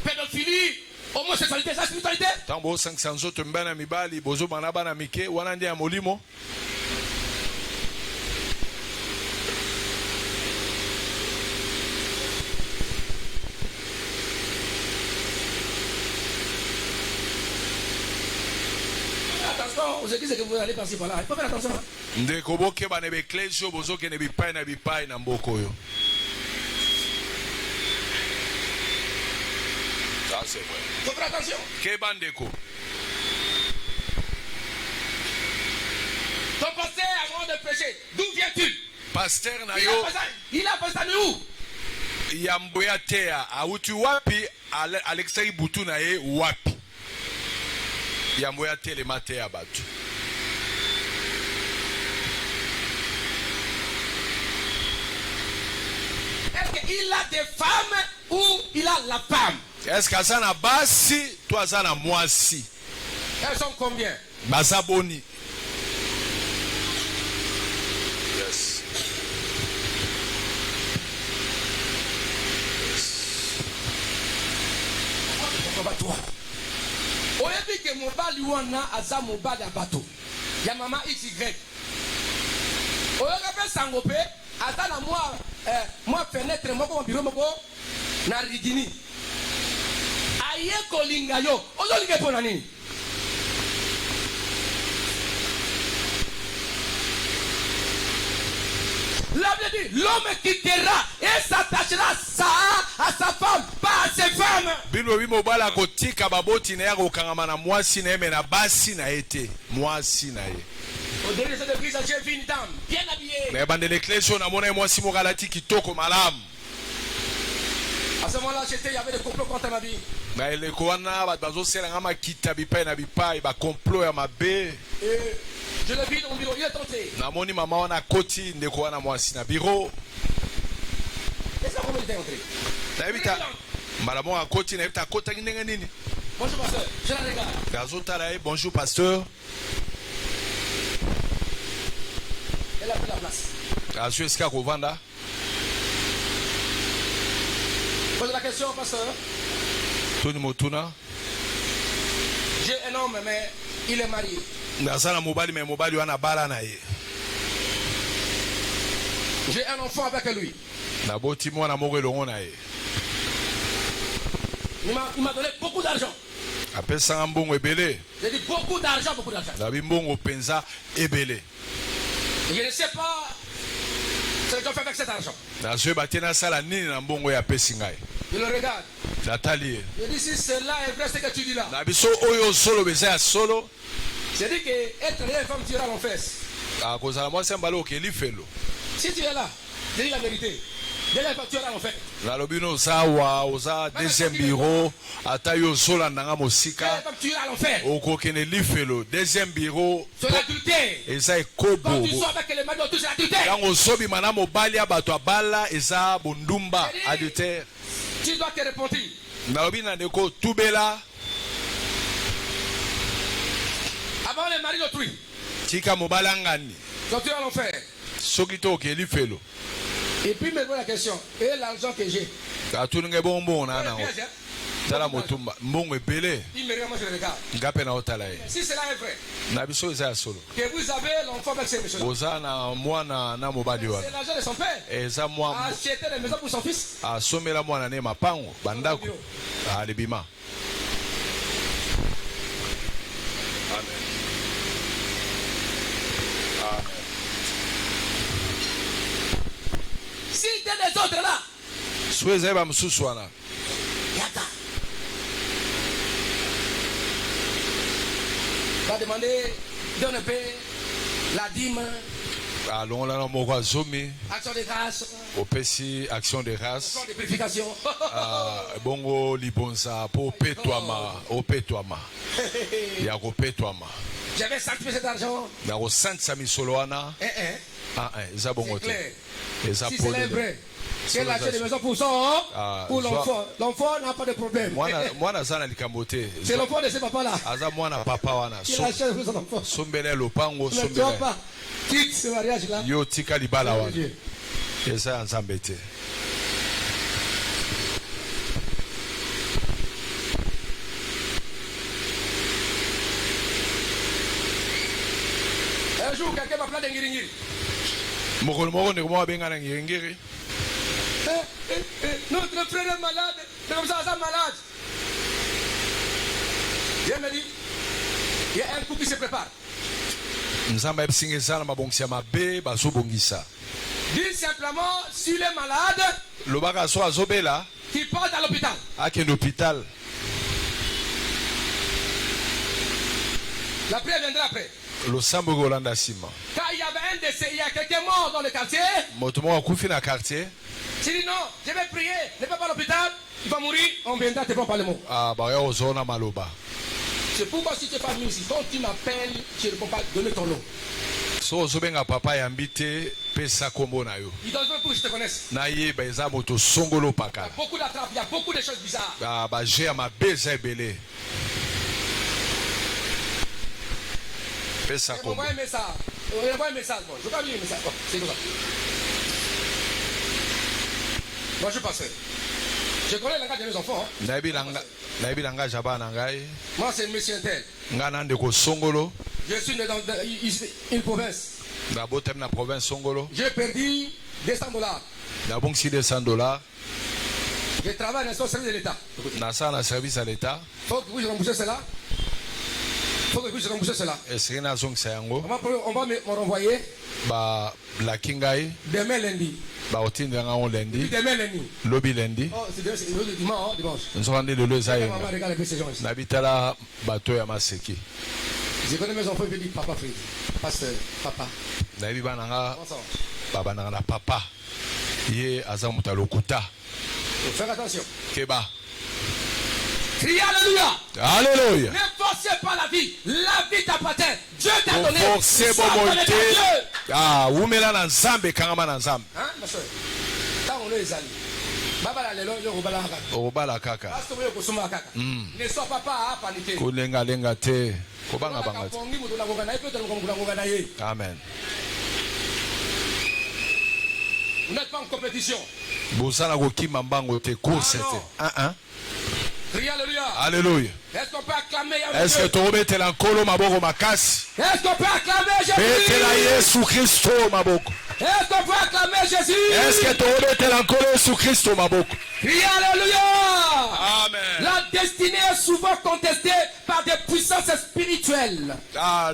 pédophilie, homosexualité, c'est la spiritualité. ntango bosangisa nzoto mibali na mibali bozobana bana mike wana nde ya molimo Attention aux églises que vous allez passer par là. Il faut faire attention. Hein. ndeko bokeba na baeklesi oyo bozokende bipai na mboka oyo ça c'est vrai Il faut faire attention. keba ndeko Ton pasteur avant de prêcher, d'où viens-tu? paster na Il yo a passé de où? yambo ya teya auti wapi alexei butu na ye wapi yambo ya telema te ya bato Est-ce qu'il a des femmes ou il a la femme? est-ce que aza na basi to aza na mwasi Elles sont combien? baza boni yes. Oyebi ke mobali wana aza mobali ya bato ya mama XY. Oyoka pe sango pe aza na mwa fenêtre moko biro moko na rigini. Aye kolinga yo. Ozolinga po na nini? La Bible dit l'homme quittera et s'attachera à sa femme, pas à ses femmes. bino mobali akotika baboti na ye akokangama na mwasi na ye me na basi na ye te mwasi na ye Au début de cette église, j'ai vu une dame bien habillée. na ebandela eklesi na mona mwasi moko alati kitoko malamu. À ce moment-là, il y avait des complots contre ma vie. na eleko wana bato bazoselanga makita bipai na bipai bakomplot ya mabe. Et je l'ai vu dans mon bureau, il est entré. namoni mama wana akoti ndeko wana mwasi na biro. Est-ce que comment il était entré? nayebi ta mbala moko akoti nayebi ta akotaki ndenge nini. Bonjour pasteur, je la regarde. azotala ye bonjour pasteur. Elle a pris la place. azwi esika akovanda. Pose la question, pasteur. toni motuna. J'ai un homme, mais il est marié. naza na mobali me mobali wana bala na ye. J'ai un enfant avec lui. naboti mwana moko elongo na ye. Il m'a donné beaucoup d'argent. apesanga mbongo ebele. J'ai dit beaucoup d'argent, beaucoup d'argent. nabi mbongo mpenza ebele. Je ne sais pas ce que j'ai fait avec cet argent. nazoyeba te nasala nini na mbongo oyo apesi ngai. Je le regarde. natali ye. Je dis si cela est vrai ce que tu dis là. na biso oyo solo eza ya solo. J'ai dit que être une femme tu iras en fesse. akozala mwasi ya mbala okeli felo. Si tu es là, je dis la vérité. Déjà tu iras en fesse. nalobi no oza awa oza deuxième bureau ata yo ozolandanga mosika Tu iras en fesse. okokende lifelo deuxième bureau C'est l'adultère. eza Quand ekobo. tu sors avec les maris, tout c'est l'adultère. ntango ozobima na mobali ya bato abala eza bondumba adultère. Tu dois te repentir. nalobi na ndeko tubela Avant les maris d'autrui. tika mobali angani Quand tu iras en fesse. soki to okeli felo. Et puis me pose la question. Et l'argent que j'ai. atuni ngai bongo mbongo na nango Bien, tala motumba mbongo ebele il me regarde, moi je le regarde. nga mpe na otala ye. Si cela est vrai, na biso eza ya solo. que vous avez l'enfant avec ces messieurs. oza na mwana na mobali C'est wana l'argent de son père. eza mwa A acheté des maisons pour son fils. asomela mwana ne mapango bandako alebima. Amen. Amen. S'il y a des autres là, so ezali bamosusu wana Yaka va demander, donne un peu la dîme, alongola na moko azomi action de grâce, opesi action de race action de purification. bongo libonza mpo opetwama ya kopetwama J'avais sanctifié cet argent. na kosantisa misolo wana. eza bongo C'est te clair. eza Si c'est polele. vrai, qu'elle achète des maisons pour son, pour l'enfant. L'enfant n'a pas de problème. mwana aza na likambo te. C'est l'enfant de ce papa-là. aza mwana papa wana Il achète pour son enfant. sombela lopango Ne toi sombela pas. Quitte ce mariage-là. yo tika libala wana Dieu. eza ya nzambe te. Un jour, quelqu'un m'a appelé d'Engiringiri. mokolo moko ndeko moko abenga na ngirengiri. Notre frère est malade. C'est comme ça, malade. Dieu me dit, il y a un coup qui se prépare. nzambe ayebisinga eza na mabongisi ya mabe bazobongisa. Dis simplement, s'il est malade, lobaka so azobela qu'il parte à l'hôpital. akende hôpital. La prière viendra après. losambo ekolanda nsima. Quand il y avait un décès, il y a quelqu'un mort dans le quartier. moto moko akufi na quartier. Tu dis non, je vais prier, ne va pas à l'hôpital, il va mourir, on viendra te prendre par le mot. baoya kozona maloba. C'est pourquoi si tu es pas venu ici, quand tu m'appelles, je ne peux pas donner ton nom. so ozobenga papa yambi te pesa kombo na yo. Il donne pour que je te connaisse. nayeba eza moto songolo Il y a pakala. beaucoup d'attrapes, il y a beaucoup de choses bizarres. baje ya mabe eza ebele. pesa Et kombo. envoie un message. Envoie un message, bon. Je ne veux pas lire un message. Bon, c'est comme ça. Moi, je passe. Je connais la carte de mes enfants. Hein. nayebi na ngai jaba na ngai. Moi, c'est monsieur Intel. ngai na ndeko songolo. Je suis né dans une province. nabotami na province songolo. J'ai perdu $200. nabongisi $200. Je travaille dans le service de l'État. nasala na service ya leta. Il faut que je rembourse cela. Il faut que je rembourse cela. esiki nazongisa yango. On va me renvoyer balaki ngai demain lundi. baotindela ngango lendi. Demain lundi. lobi lendi. Oh, c'est dimanche. nzoka nde lelo eza Maman yenga. regarde un peu ces gens ici. nabitala bato ya maseki. Je connais mes enfants, ils disent papa Fred, pasteur, papa. Nayebi bana nga Bonsoir. baba na papa. Ye aza muta lokuta. Faut faire attention. Keba. Criez Alléluia. Alléluia. Ne forcez pas la vie. La vie t'appartient. Dieu t'a donné. Forcez Sois bon connecté à monté. Dieu. Ah, umela na nzambe kangama na nzambe. Hein, ma soeur? Tant on les amis. Baba la lelo, le robala kaka. Obala kaka. Parce que vous êtes kaka. Ne sois pas à paniquer. Kulenga lenga te. Kobanga banga. Amen. Vous n'êtes pas en compétition. Bosana kokima mbango te course te. Criez Alléluia. Alléluia. Est-ce qu'on peut acclamer Est-ce que tu remets la nkolo maboko makasi? Est-ce qu'on peut acclamer Betela Jésus? Yesu Christo maboko. Est-ce qu'on peut acclamer Jésus? Est-ce que tu remets la nkolo Yesu Christo maboko? Criez Alléluia. Amen. La destinée est souvent contestée par des puissances spirituelles.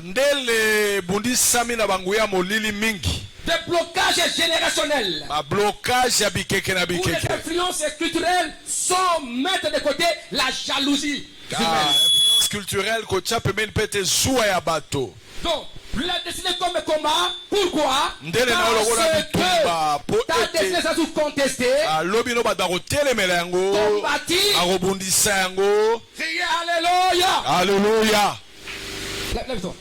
Ndele bundisami na banguya molili mingi. Des blocages générationnels. Ba blocage ya bikeke na Où les bikeke. influences culturelles sont mettre de côté la jalousie humaine. Influence culturelle kocha pembeni pete zuwa ya bato. Donc, la destinée comme combat, pourquoi? Ndele na olokola bitumba po ta ete. destinée ça sous contesté. Alobi no bato bakotelemela yango. Combati. Akobundisa yango. Criez Alléluia. Alléluia. Lève-toi.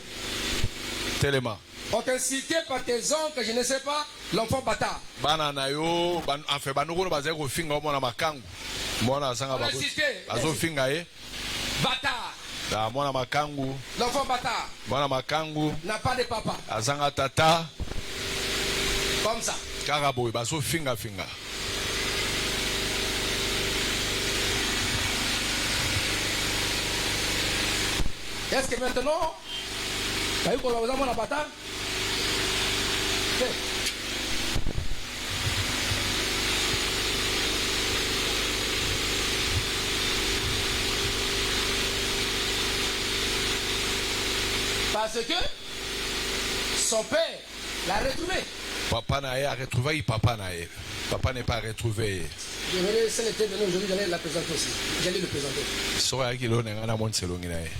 Telema. On t'incitait par tes oncles, je ne sais pas, l'enfant bâtard. Bana na yo afe banoko no bazali kofinga omona makangu mwana azanga bazofinga ye Bâtard. mwana makangu L'enfant bâtard mwana makangu n'a pas de papa. azanga tata Comme ça. kaka boye bazofinga finga. Est-ce que maintenant, vous avez mon bâtard? Parce que son père l'a retrouvé. Papa na ye a retrouvé papa na ye. Papa n'est pas retrouvé. Je vais laisser l'été de nous aujourd'hui, j'allais la présenter aussi. J'allais le présenter. Sora yaki lo nenga na monte selongi na ye.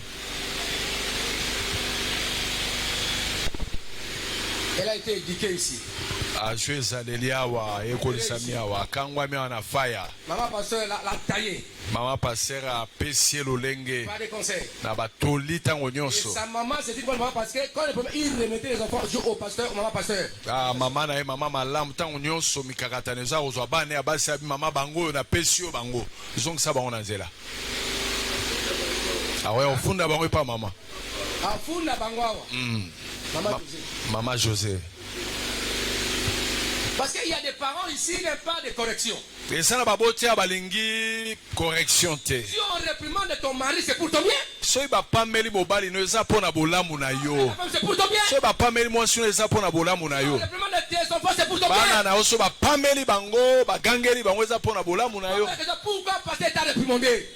Elle a été éduquée ici. Ajwe zaleli awa ekolisa awa kangwami awa na faya. Maman pasteur l'a taillé. Mama pasteur apesi lolenge Pas de conseil. na batoli ntango Et nyonso. sa maman, c'est une bonne maman parce que quand il remettait les enfants jouer au pasteur, au maman pasteur. Mama na ye mama malamu ntango nyonso mikakatano eza kozwa bana ya basi ya mama bango oyo napesi yo bango ezongisa bango na nzela. Awe ofunda bango epa mama. Afunda Bangwawa. Maman José. Parce qu'il y a des parents ici, il n'y a pas de correction. Et ça n'a pas beauté à balingi correction te. Si on réprimande ton mari, c'est pour ton bien. Soy ba pameli mobali no eza pona bolamu na yo. C'est pour ton bien. Soy ba pameli mwasi no eza pona bolamu na yo. On réprimande tes enfants, c'est pour ton Bana bien. na oso ba pameli bango, ba gangeli bango eza pona bolamu na yo. Pourquoi pasteur t'a réprimandé?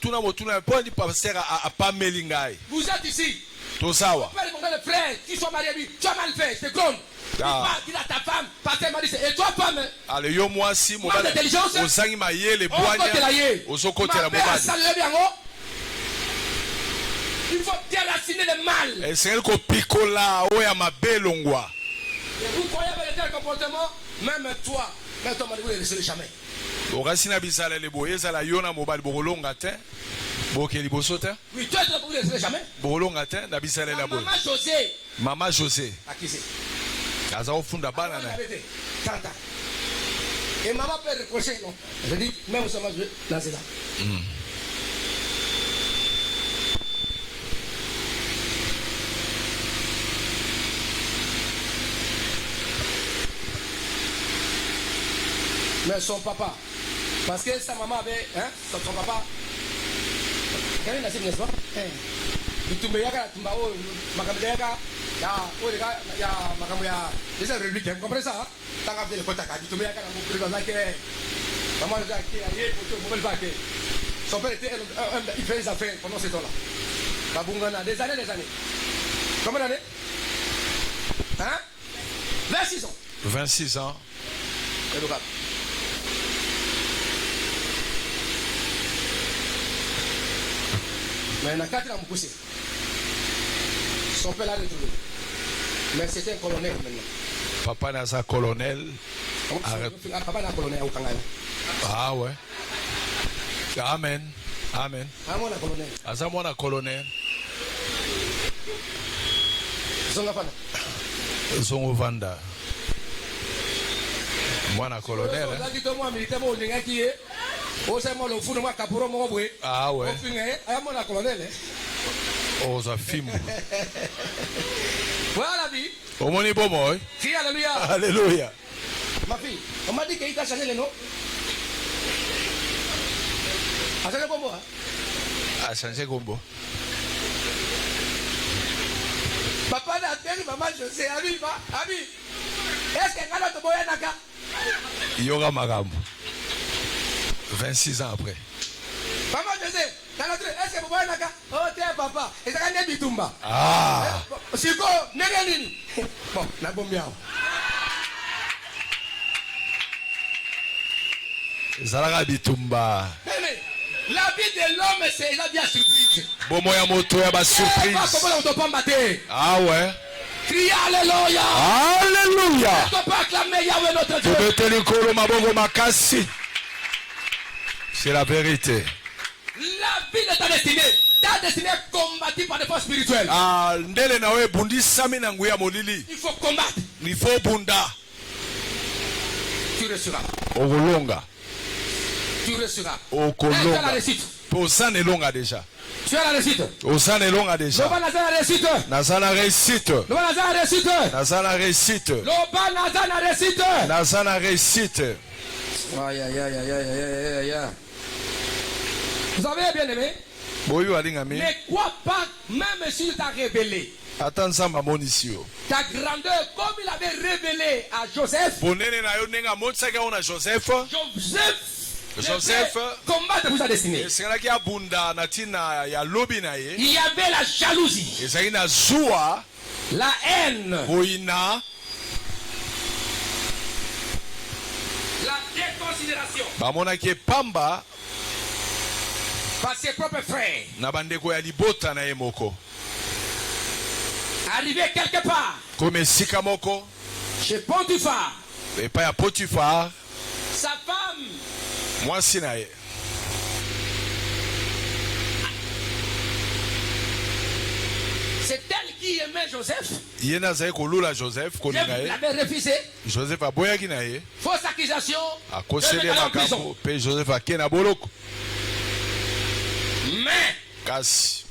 Tuna motuna po ndi pasteur a pameli ngai. Vous êtes ici. To sawa. Père mon frère, qui soit marié lui, tu as mal fait, c'est con. Dis à ta femme, pasteur m'a dit, et toi femme. Ale yo mwasi mobali. Ozangi mayele bwanya. Ozokotela mobali. Il faut déraciner le mal. Esengeli kopikola oya mabelongwa. Vous croyez avec un tel comportement, même toi m'a dit, vous ne laisserez jamais. Okasi na bizala le boye ezala yo na mobali bokolonga te. Boke liboso te. Oui, toi, vous ne laisserez jamais. Bokolonga te na bizala la boye. Maman José. Maman José. À qui c'est? Aza ofunda bana na. Tanta. Et maman peut reprocher, non. Je dis, même ça m'a joué dans ce là. Mais son papa, parce que sa maman avait, hein, son papa, quel est le n'est-ce pas? Il tombe yaka, tumba o, makambe yaka, ya makambe ya, les gens républicains, vous comprenez ça? Tant qu'à faire le potaka, il tombe yaka, il tombe yaka, maman le jacques, il est pour le baquet. Son père était, il fait les affaires pendant ce temps-là. Babungana, des années. Combien d'années? Hein? 26 ans. 26 ans. C'est le rap. Mais il y a 4 ans à me pousser. Son père l'a retrouvé. Mais c'était un colonel maintenant. Papa naza colonel. Papa n'a colonel au Kangaï. Ah ouais. Amen. Amen. Ah, moi, la colonel. Aza mwana colonel. Zongafana. Zongo vanda. Mwana colonel. Ah ouais. Oza fimbo. Voilà la vie. Omoni bomoy. Crie alléluia. Alléluia. Ma fille, on m'a dit qu'il t'a changé le nom. A changé combo, hein? A changé combo. Papa n'a dit, maman, je sais, Abi, est-ce que Ngalo te boye naka? Yoga Magam. 26 ans après. Maman, je sais, est-ce que vous boye naka? Oh, tiens, papa, et ça gagne Bitumba. Ah! Siko, Neganini. Bon, la bombe bien. Zalaga Bitumba. La vie de l'homme, c'est la vie à surprise. Bomoya moto ya ba surprise. Comment on ne peut pas mater? Ah ouais. Criez Alléluia. Alléluia. On ne peut pas acclamer Yahweh notre Dieu. Tobeteli kolo mabongo makasi. C'est la vérité. La vie de ta destinée. Ta destinée est combattue par des forces spirituelles. Ah, ndele nawe bundi sami na nguya molili. Il faut combattre. Il faut bunda. Tu reçois. Okolonga. Tu reçois. Okolonga. Tu as la réussite. Osane longa déjà. Tu as la réussite. Osane longa déjà. Loba naza la réussite. Nazana réussite. Loba naza la réussite. Nazana réussite. Loba naza la réussite. Nazana réussite. Aïe aïe aïe aïe aïe aïe aïe. Vous avez bien aimé? Boyo alingami. Ne crois pas, même s'il t'a révélé Ata nzamba monisio. ta grandeur comme il avait révélé à Joseph. Bonene na yo nenga motsaka ona Joseph. Joseph combattre pour sa destinée. esengalaki abunda na ntina ya lobi na ye. Il y avait la jalousie, ezalaki na zuwa la haine, boyina la déconsidération bamonaki epamba par ses propres frères. na bandeko ya libota na ye moko. Arrivé quelque part Comme esika moko chez Potiphar, epai ya Potifar sa femme mwasi na ye c'est elle qui aimait Joseph. ye nde azalaki kolula Joseph kolinga Joseph ye. l'avait refusé. Joseph aboyaki na ye Fausse accusation. akoseli ye Elle est en makambo prison. mpe Joseph ake na boloko. Mais Kasi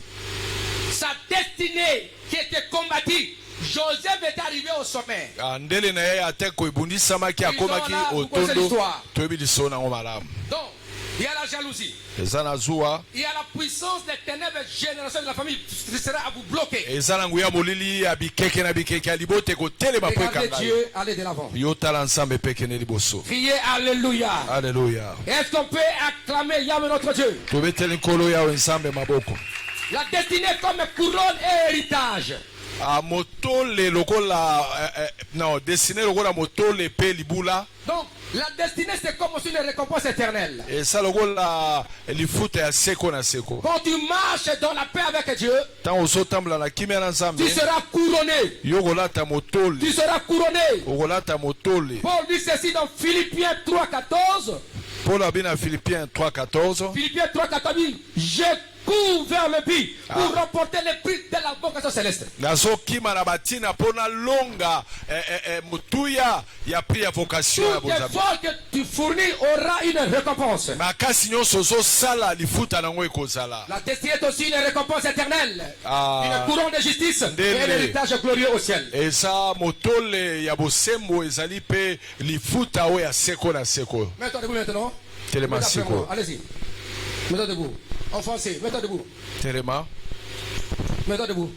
sa destinée qui était combattue, Joseph est arrivé au sommet. ndele na ye ateko ebundisamaki akomaki Ils ont là, vous connaissez otondo l'histoire. toyebi liso nango malamu. Donc, il y a la jalousie. eza na zuwa Il y a la puissance des ténèbres génération de la famille qui sera à vous bloquer. eza na nguya molili ya bikeke na bikeke ya libota ekotelema mpo Regardez ekanga Dieu aller de l'avant. yo tala nzambe mpe kende liboso. Criez Alléluia. Alléluia. Est-ce qu'on peut acclamer Yahweh notre Dieu? tobeteli nkolo yawe nzambe maboko. La destinée comme couronne et héritage. Motole lokola non destiné lokola motole pe libula. Donc, la destinée c'est comme aussi une récompense éternelle. Et ça lokola lifuta ya seko na seko. Quand tu marches dans la paix avec Dieu, Tant ozotambula na kimia na nzambe. tu seras couronné. Yokolata motole. Tu seras couronné. Okolata motole. Paul dit ceci dans Philippiens 3,14. Paul abina Philippiens 3:14. Philippiens 3,14 dit, je cours vers le but pour remporter le prix de la vocation céleste. Nazokima na batina pona longa mutuya ya prix ya vocation ya Tout bozambe. effort que tu fournis aura une récompense. Makasi nyonso ozosala lifuta nango ekozala. La destinée est aussi une récompense éternelle. Ah. Une couronne de justice et Ndele. un héritage glorieux au ciel. Eza motole ya bosembo ezali pe lifuta oyo ya seko na seko. Mets-toi debout maintenant. Telema Mets-toi siko. debout. Allez-y. Mets-toi debout. Enfoncé. Mets-toi debout. Telema. Mets-toi debout.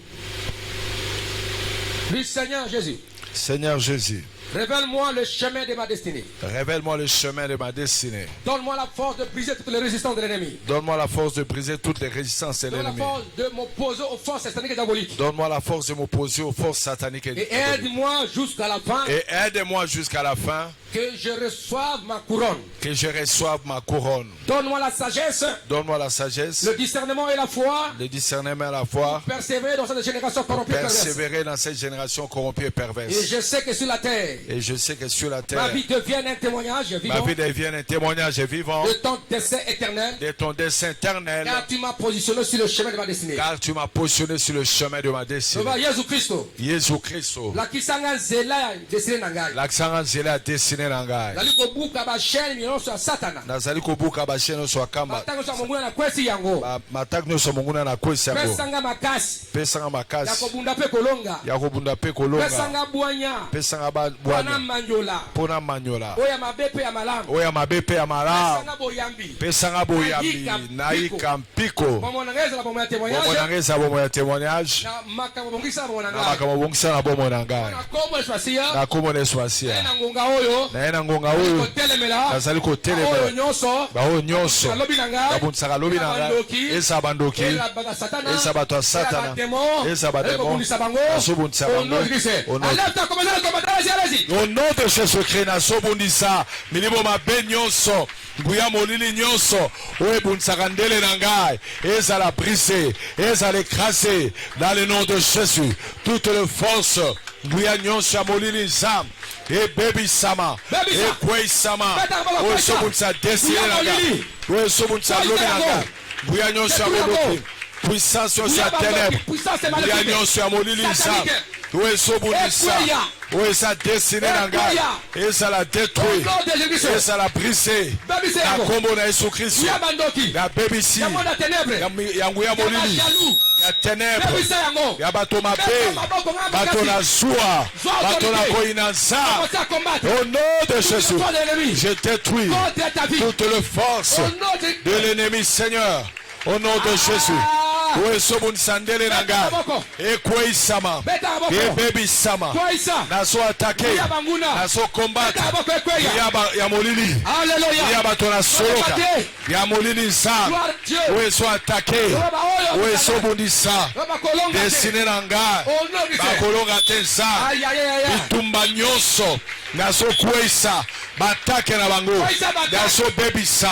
Du Seigneur Jésus. Seigneur Jésus, Révèle-moi le chemin de ma destinée. Révèle-moi le chemin de ma destinée. Donne-moi la force de briser toutes les résistances de l'ennemi. Donne-moi la force de briser toutes les résistances de Donne-moi la l'ennemi. force de m'opposer aux forces sataniques et diaboliques. Donne-moi la force de m'opposer aux forces sataniques Et aide-moi jusqu'à la fin et aide-moi jusqu'à la fin que je reçoive ma couronne. que je reçoive ma couronne. Donne-moi la sagesse, Donne-moi la sagesse, le discernement et la foi. le discernement à la foi, Persévérer dans cette génération corrompue et perverse. persévérer dans cette génération corrompue et Et perverse. je sais que sur la terre, Et je sais que sur la ma terre, vie devienne un témoignage ma vivant vie devient un témoignage vivant de ton dessein éternel. de ton dessein éternel, Car tu m'as positionné sur le chemin de ma destinée. car tu m'as positionné sur le chemin de ma destinée. Lova Yesu Christo. Jésus Christ, Lakisanga nzela destinée na ngai. l'accent nzela ya destinée na ngai. Nali kobuka ba chaîne nyonso ya Satana. Nazali kobuka bashene nyonso ya kamba, Matango sa monguna na kwesi yango. mataki nyonso monguna na kwesi yango. Pesanga makasi. Pesanga Ya makasi kobunda pe kolonga. ya kobunda mpe kolonga. Pesanga bwanya. Pesanga Wana bwana manjola. mpona manyola Oya mabe pe ya malamu. oyo ya mabe mpe ya malamu. Pesanga boyambi. Pesanga boyambi nayika mpiko. Bomo na ngeza la bomo ya Bomoi témoignage. na ngai eza bomoi ya témoignage Na makambo bongisa bomo na na ngai. makambo bongisa na bomoi na ngai. Na kombo eswasia. Na kombo na eswasia Na ngonga oyo. naye na ngonga oyo Kotelemela. nazali Oyo kotelemela nyonso. baoyo nyonso Balobi na ngai. babundisaka lobi na ngai eza bandoki eza bato ya satana eza bademo nazobundisa bango. Au nom de Jésus-Christ nazobundisa milimo mabe nyonso nguya molili nyonso oyo ebundisaka ndele na ngai ezala brise ezala écrasé dans le nom de Jésus. Toutes les forces nguya nyonso ya molili nzambe ebebisama ekweyisama oyo ezobundisa desine na ngai oyo ezobundisa lobi na ngai nguya nyonso ya moloki puissance nyonso ya ténèbre nguya nyonso ya molili nzambe oyo ezobundisa oyo eza desine na ngai ezala détruit ezala brise na kombo na Yesu Kristo nabebisi yango ya molili ya ténèbre ya bato mabe bato na zuwa bato na koyina nzambe. Au nom de Jésus je détruis toutes les forces de l'ennemi, Seigneur. Au nom de Jésus oyo ezobundisa ndele na ngai ekweyisama ebebisama nazoatake nazokombata ya molili ya bato na soloka ya molili nzambe oyo ezoatake oyo ezobundisa desine na ngai bakolonga te nzambe bitumba nyonso nazokweyisa batake na bango nazobebisa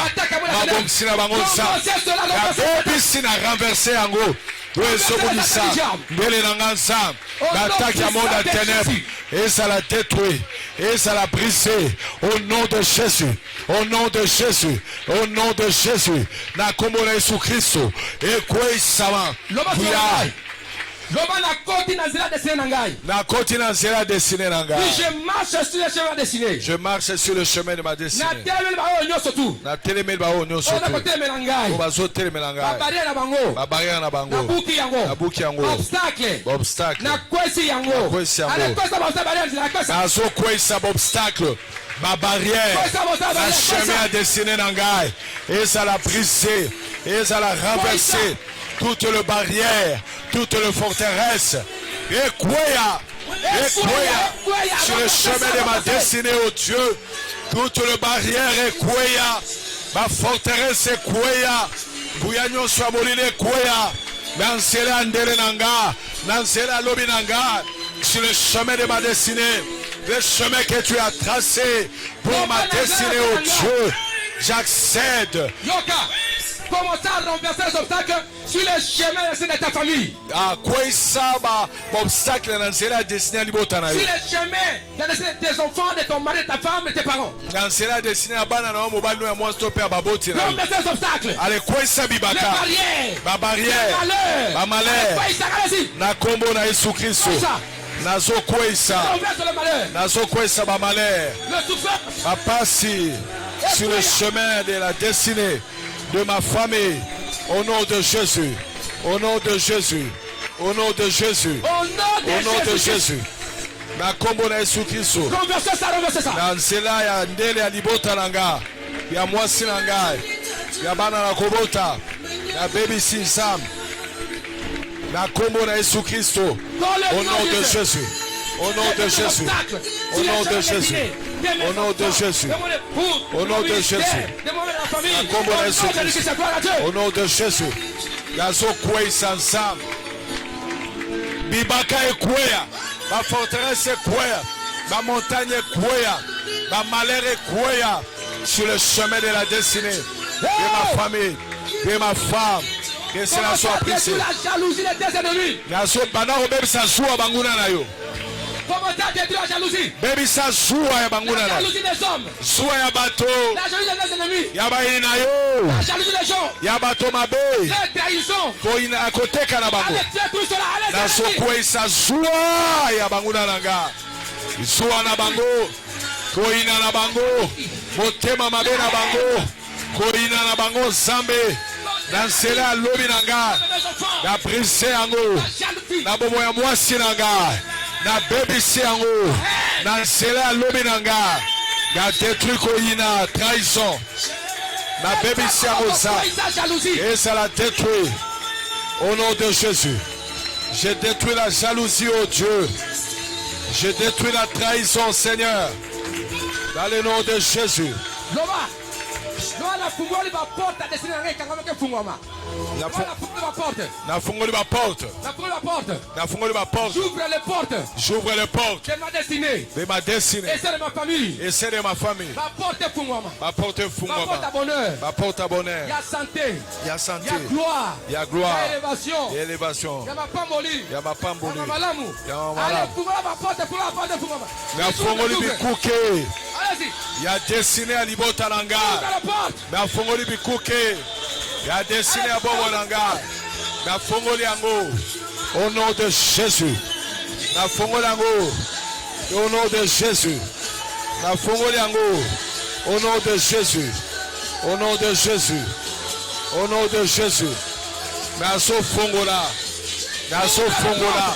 mabongisi na bango nzambe nabebisi na renverse yango oyo ezobundisa mbele na nga nzambe batake ya monde ya ténèbre ezala détruit ezala brisé au nom de Jésus, au nom de Jésus, au nom de Jésus na kombo na Yesu Kristo ekweyisama kuya Loba na koti na nzela destinée na ngai. na koti na nzela destinée na ngai. Je marche sur le chemin destiné. Je marche sur le chemin de ma destinée. Na telemeli ba oyo nyonso tu. Na telemeli ba oyo nyonso Oyo na tu. kotelemela ngai. O bazotelemela Ba ngai. barrière na bango. Ba barrière na bango. Na buki yango. Na buki yango. Obstacle. Obstacle. Na kwesi yango. Na kwesi yango. Ale kwesa ba barrière na kwesa. Nazokweyisa obstacle ba barrière na chemin ya destinée na ngai ezala brisé ezala renversé toutes les barrières toutes les forteresses ekweya sur le chemin de ma destinée, oh Dieu, toutes les barrières ekweya ba forteresse ekweya nguya nyonso ya molili ekweya na nzela ya ndele na nga na nzela ya lobi na nga sur le chemin de ma destinée, le chemin que tu as tracé pour ma destinée, oh Dieu, j'accède. Yoka, comment ça renverser les obstacles sur le chemin de ta famille? Ah, quoi ça, obstacle dans la destinée à l'ibotana. Sur le chemin de tes enfants, de ton mari, de ta femme, de tes parents. Dans la destinée à Banana, on va nous moi stopper à Baboti. Renverser les obstacles. Allez, quoi ça, Bibaka? Les barrières. Ma barrière. Les malheurs. Na kombo na Yesu Kristo. Nazo kwesa. Nazo kwesa ba malheur. Ma passi sur le chemin de la destinée de ma famille. Au nom de Jésus. Au nom de Jésus. Au nom de Jésus. Au nom de Jésus. Na kombo na Yesu Kristo. Na nzela ya ndele ya libota na nga. Ya mwasi na nga. Ya bana na kobota. Ya baby Sam. Na kombo na Yesu Kristo. Au nom de Jésus. Au nom de Jésus. Au nom de Jésus. Au nom de Jésus. Au nom de Jésus. Au nom de Jésus. Yazo kwei ensemble. Bibaka ekwea. Ma forteresse ekwea. Ma montagne ekwea. Ma malheur ekwea. Sur le chemin de la destinée. De ma famille. De ma femme. Que cela soit apprécié. La jalousie de tes ennemis. Yazo bana obebisa zuwa banguna na yo. Comment t'as détruit la jalousie? Bebisa zuwa ya banguna La na yo. jalousie des hommes. Zuwa ya bato. La jalousie de tes ennemis. Ya baini na yo. La jalousie des gens. Ya bato mabe. Les trahisons. Koina akoteka na bango. Allez, détruis cela. Allez, Naso kwesa zuwa ya banguna na nga. Zuwa na bango. Koina na bango. Motema mabe na bango. Koina na bango zambe. Na nzela lobi na nga. Na brise yango. Na bomo ya mwasi na nga. Na bebisi yango. Na nzela lobi na nga. Na détruit koina trahison. Na bebisi yango za. Et ça la détruit. Au nom de Jésus. Je détruis la jalousie, oh Dieu. Je détruis la trahison, Seigneur. Dans le nom de Jésus. Loba. Loba la fungoli ba porte à destiner avec quand même que fungoma. La Loba la porte. Na fungoli ma porte. La porte. Na fungoli ma porte. J'ouvre les portes J'ouvre les portes de ma destinée. de ma destinée. Et celle de ma famille. Et celle de ma famille. Ma porte est fungoma. Ma porte est Ma porte à fungoma. bonheur. Ma porte à Il bonheur. y a santé. Il y a Il santé. y a gloire. Il y a Il y gloire. a élévation. Il y a élévation. Il y a ma pamboli. Il y a ma pamboli. Il y a ma malamu. Il y a ma Allez, malamu. fungoma ma porte, fungoma ma porte, fungoma. Na fungoli bikuke. Allez-y. Il y a destiné à libota nanga. Ouvre la porte. Na fungoli bikuke. Il y a destiné à bobo nanga. Na fungoli yango. Au nom de Jésus. Na fungoli yango. Au nom de Jésus. Na fungoli yango. Au nom de Jésus. Au nom de Jésus. Au nom de Jésus. Naso fongola. Naso fongola.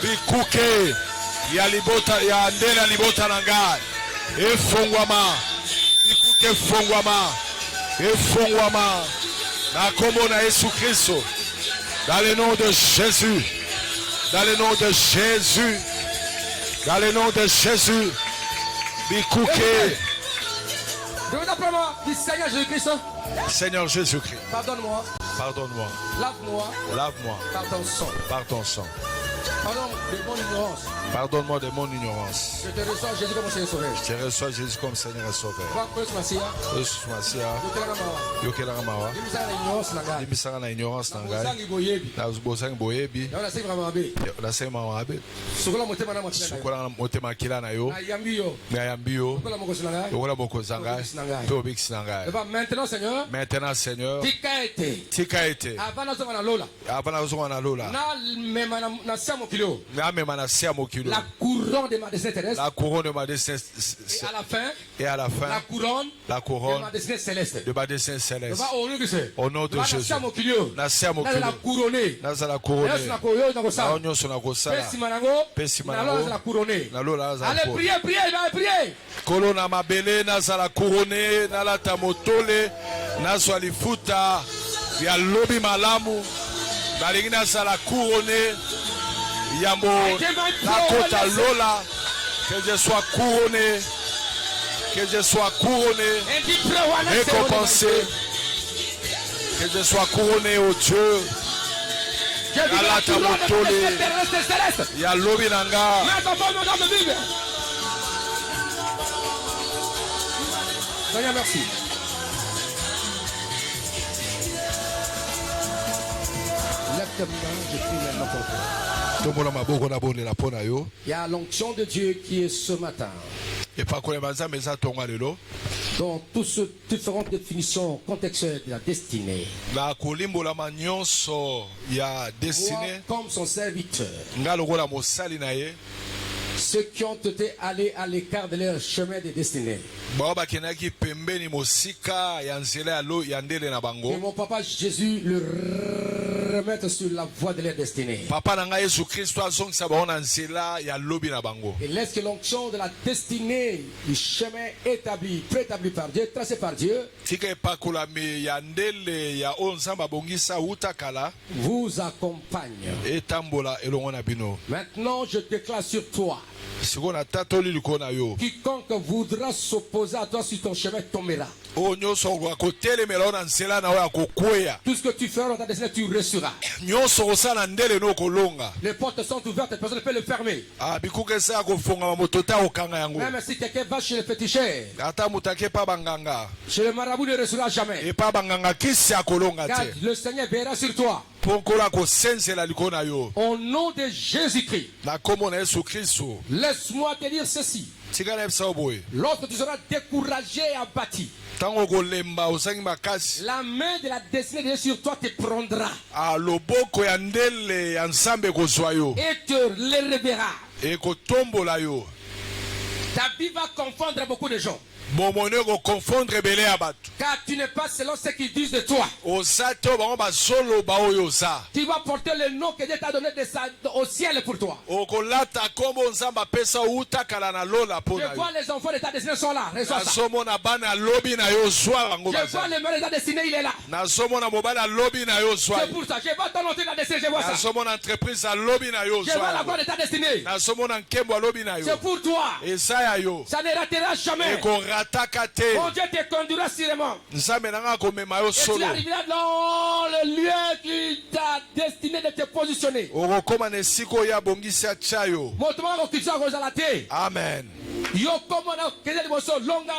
Bikuke. Ya libota ya ndela libota nanga. Efongwama. Bikuke fongwama. Efongwama. Na kombo na Yesu Kristo. Dans le nom de Jésus. Dans le nom de Jésus. Dans le nom de Jésus. Bikuke. Demande après moi, dis Seigneur Jésus-Christ, Seigneur Jésus-Christ. pardonne-moi, Pardonne-moi. lave-moi Lave-moi par ton sang. par ton sang. Pardonne de mon ignorance. Pardonne-moi de mon ignorance. Je te reçois Jésus comme Seigneur sauveur. Je reçois Jésus comme Seigneur et Sauveur. Va pour ce Messia. Yesu Masia. Yokelanga mawa. Yokelanga mawa. Dimisa na ignorance na ngai. Limisaka na ignorance na ngai. Bozangi boyebi. Na bozangi boyebi. Na na vraiment mabe. Nasema mabe. Sukola motema na motema na yo. Sukola motema kila na yo. Na yambi yo. Ngayambi yo. Sukola mokosi na ngai. Yokola bokozi na ngai. Pe obikisi na ngai. Eba maintenant Seigneur. Maintenant Seigneur. Tika ete. Tika ete. Avant nazonga na lola. Avant nazonga na lola. Na mema na sia mokilo. Na mema na sia mokilo. La couronne de ma destinée terrestre. La couronne de ma destinée. Et à la fin. Et à la fin. La couronne. La couronne. De ma destinée céleste. De ma destinée céleste. Va au nom de Jésus. Au nom de Jésus. Na sia mokilo. Na sia mokilo. Na la couronner. Na la couronner. Na koyo na kosala. Na nyonso na kosala. Pesi manango. Pesi manango. Na la couronner. Na lola za. Allez prier, prier, va prier. Kolo na mabele na za la couronner, na la tamotole, na zo lifuta ya lobi malamu. Balingi na za la couronner. Yambo la kota lola. Que je sois couronné. Que je sois couronné. Récompensé. Que je sois couronné au Dieu. Yala tamotole. Ya lobi nanga. Seigneur, merci. Lève tes mains, je prie maintenant pour toi. Il y a l'onction de Dieu qui est ce matin. Dans toutes ces différentes définitions contextuelles de la destinée. Moi, comme son serviteur. Ceux qui ont été allés à l'écart de leur chemin de destinée. Que mon papa Jésus le remettre sur la voie de leur destinée. Papa nanga Yesu Kristo azongisa bango na nzela ya lobi na bango. Et laisse que l'onction de la destinée, du chemin établi, préétabli par Dieu, tracé par Dieu, Tika epakolami ya ndele ya oyo Nzambe abongisa wuta kala vous accompagne. etambola elongo na bino. Maintenant, je déclare sur toi, Siko na tatoli liko na yo. quiconque voudra s'opposer à toi sur ton chemin tombera. Oyo nyonso akotelemela na nzela na oyo akokweya. Tout ce que tu feras dans ta destinée, tu reçuras. Nyonso kosala ndele no kolonga. Les portes sont ouvertes, personne ne peut le fermer. Bikuka eza kofungama moto ta okanga yango. Même si quelqu'un va chez le féticheur, Ata mutake pa banganga. chez le marabout ne reçura jamais. E pa banganga kisi akolonga Car te. le Seigneur verra sur toi. Ponkola kosenzela liko na yo. Au nom de Jésus-Christ, Na kombo na Yesu Kristo. laisse-moi te dire ceci. Tika na ebisa boye. Lorsque tu seras découragé et abattu, Tango kolemba osangi makasi. la main de la destinée de Dieu sur toi te prendra Loboko ya ndele ya Nzambe kozwa yo. et te l'élèvera. E kotombola yo. Ta vie va confondre beaucoup de gens. Bomone ko confondre ebele ya bato. Car tu n'es pas selon ce qu'ils disent de toi. Oza te bango bazoloba oyo oza. Tu vas porter le nom que Dieu t'a donné au ciel pour toi. Okolata kombo Nzambe apesa wuta kala na lola po na Je yo. vois les enfants de ta destinée sont là. Reçois ça. Nazomona bana lobi na yo zwa bango Je vois baza. le mari de ta destinée, il est là. Nazomona mobala lobi na yo zwa. C'est pour ça. Je vois ton nom de ta destinée, je vois ça. Nazomona entreprise a lobi na yo Je vois la zwa. voix de ta destinée. Nazomona nkembo lobi na yo. C'est pour toi. Eza ya yo. Ça ne ratera jamais. Ekorataka te. Mon Dieu te conduira sûrement. Nzambe nanga komema yo Et tu solo. arriveras dans le lieu qui t'a destiné de te positionner. Okokoma na esika oyo abongisi atia yo. Moto moko kisa kozala te. Amen. Yo komona keza liboso longa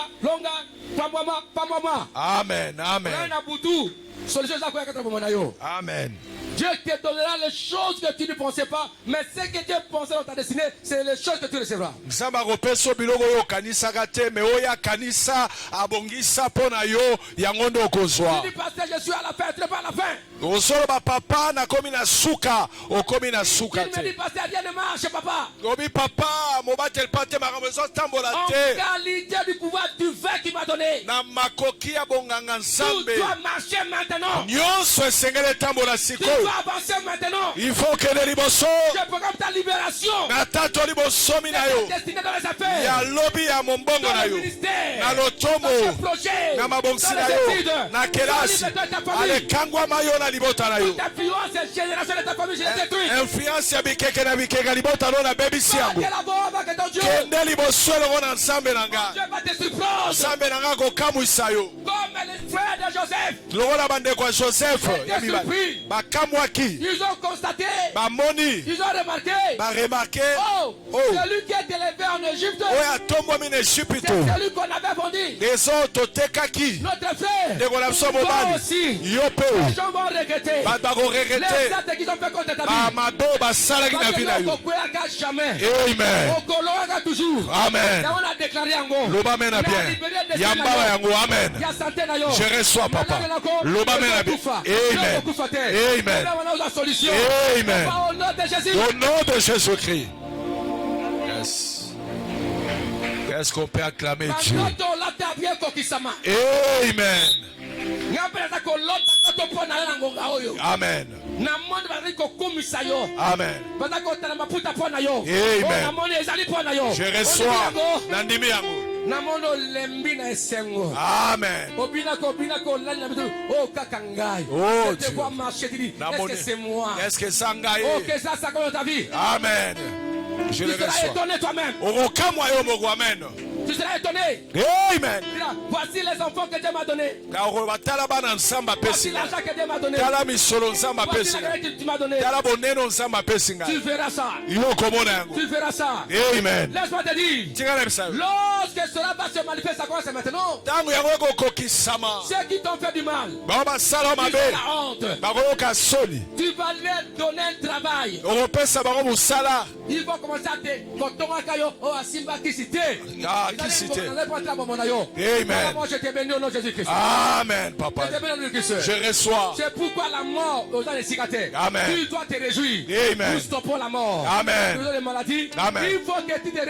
pamwama. Amen. Amen. Na butu. Solution za koya kata na yo. Amen. Dieu te donnera les choses que tu ne pensais pas, mais ce que Dieu pensait dans ta destinée, c'est les choses que tu recevras. Nzambe akopesa biloko oyo okanisaka te me oyo akanisa abongisa mpo na yo yango nde okozwa. Tu dis pasteur, je suis à la fin, tu n'es pas à la fin. Osoloba papa nakomi na suka okomi na suka Tu me dis te. pasteur, rien ne marche, papa. Obi papa mobateli pa te makambo ezotambola En te. qualité du pouvoir du vin qu'il m'a donné, Na makoki ya bonganga tout Nzambe doit marcher maintenant. nyonso esengeli etambola Tu sikoyo. dois avancer maintenant. Il faut okende liboso Je programme ta libération. na tato libosomi na yo Destinée dans les affaires, ya lobi ya mombongo dans na le yo ministère, na lotomo dans tes projets, na dans mabongisi na les yo études, na kelasi dans ta famille. alekangwama yo na libota na yo. L'influence et génération de ta famille, je les détruis. Influence ya bikeke na bikeke libota no nabebisi yango. Quel abord avec ton Dieu. Kende liboso elongo na Nzambe na nga. Dieu va te surprendre. Nzambe na nga kokamwisa yo Comme les frères de Joseph, lokola bandeko ya Joseph ya mibali bakamwaki ils ont constaté, bamoni ils ont remarqué. baremarke Oh, Oh. celui qui est élevé en Égypte, oyo atombwami na c'est Ejipito celui qu'on avait vendu. leso totekaki Notre frère, ndeko na biso toi mobali aussi, yo mpe les gens vont regretter. bato Les bakoregrete actes qu'ils ont fait contre ta vie. bamabe oyo basalaki na vi na yo. Jamais. Amen. Okoloraka toujours. Amen. Et on a déclaré yango. Loba mena bien yambala yango amen. Ya santé na yo. Je reçois, papa. Loba mena bien. Amen. Amen. Amen. Au nom de Jésus. Au nom de Jésus-Christ. Yes. Est-ce qu'on peut acclamer Dieu? Amen. Amen. Amen. Amen. Je reçois. Nandimi yango. Namono lembi na esengo. Amen. Obinako lanya bitu. Oh kakangai. Oh, Je te vois marcher, tu dis, est-ce que c'est moi? Est-ce que ça ngaye? Oh, que ça dans ta vie. Amen. Je Tu le seras reçois. étonné toi-même. Orokamwa yo mogo amen. Tu seras étonné. Amen. Dis-là, voici les enfants que Dieu m'a donnés. Ka batala bana nsamba Voici pesinga. l'argent que Dieu m'a donné. Tala misolo nsamba Voici la pesinga. grâce que tu m'as donné. Tala boneno nsamba pesinga. Tu verras ça. Yo komona yango. Tu verras ça. Amen. Laisse-moi te dire. Tika na bisa. Lorsque cela va se manifester, ça commence maintenant. Tango yango ekokokisama. Ceux qui t'ont fait du mal, Bao basala ils ont mabe. la honte. Bakoyoka soni. Tu vas leur donner un travail. Okopesa bango mosala. Ils vont commencer à te. Oh, Asimba Kisite. qui cité. Amen. Moi, je te bénis au nom de Jésus-Christ. Amen, papa. Je te bénis au nom de Christ. Je reçois. C'est pourquoi la mort aux gens des cicatrices. Amen. Tu dois te réjouir. Amen. Nous stoppons la mort. Amen. Nous avons des maladies. Amen. Il faut que tu te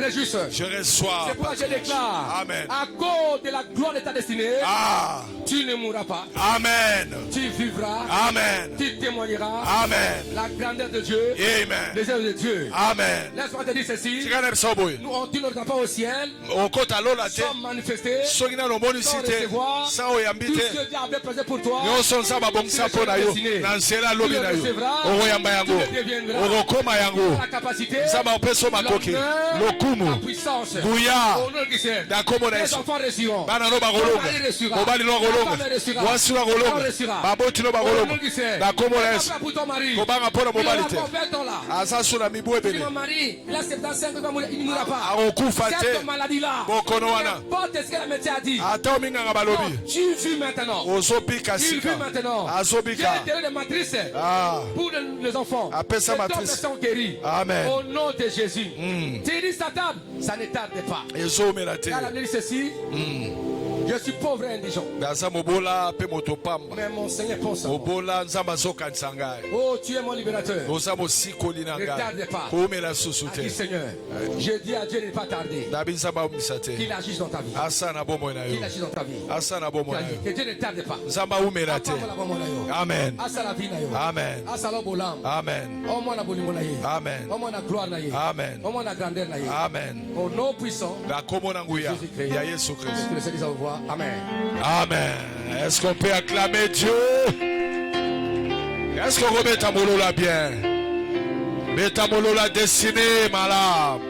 réjouisses. Je reçois. C'est pourquoi je déclare. Amen. À cause de la gloire de ta destinée, tu ne mourras pas. Amen. Tu vivras. Amen. Tu témoigneras. Amen. La grandeur de Dieu. Amen. Les œuvres de Dieu. Amen. Laisse-moi te dire ceci. Nous, tu n'entends pas au ciel. Sans manifester. Sans recevoir. Tout ce que Dieu avait prévu pour toi. Tu le deviendras. La capacité. La puissance. Au nom du ciel. Les enfants reçuront. Pour ton mari. Mon mari, il a 75 ans, il ne mourra pas. Cette maladie-là, n'importe ce que la médecin a dit. Non, tu vis maintenant. Il vit maintenant. J'ai l'intérêt de matrice pour les enfants. Les hommes sont guéris. Au nom de Jésus. Tu dis sa table, ça ne tarde pas. Car la dit ceci. Je suis pauvre et indigent. Mais mon Seigneur pense à moi. Oh, tu es mon libérateur. Ne tarde pas. Dis Seigneur, je dis à Dieu de ne pas tarder. Qu'il agisse dans ta vie. Qu'il agisse dans ta vie. Que Dieu ne tarde pas. Amen. Amen. Amen. Amen. Au nom puissant. Jésus-Christ. Amen. Amen. Est-ce qu'on peut acclamer Dieu? Est-ce qu'on remet ta molo là bien? Mets ta molo là destinée, malade.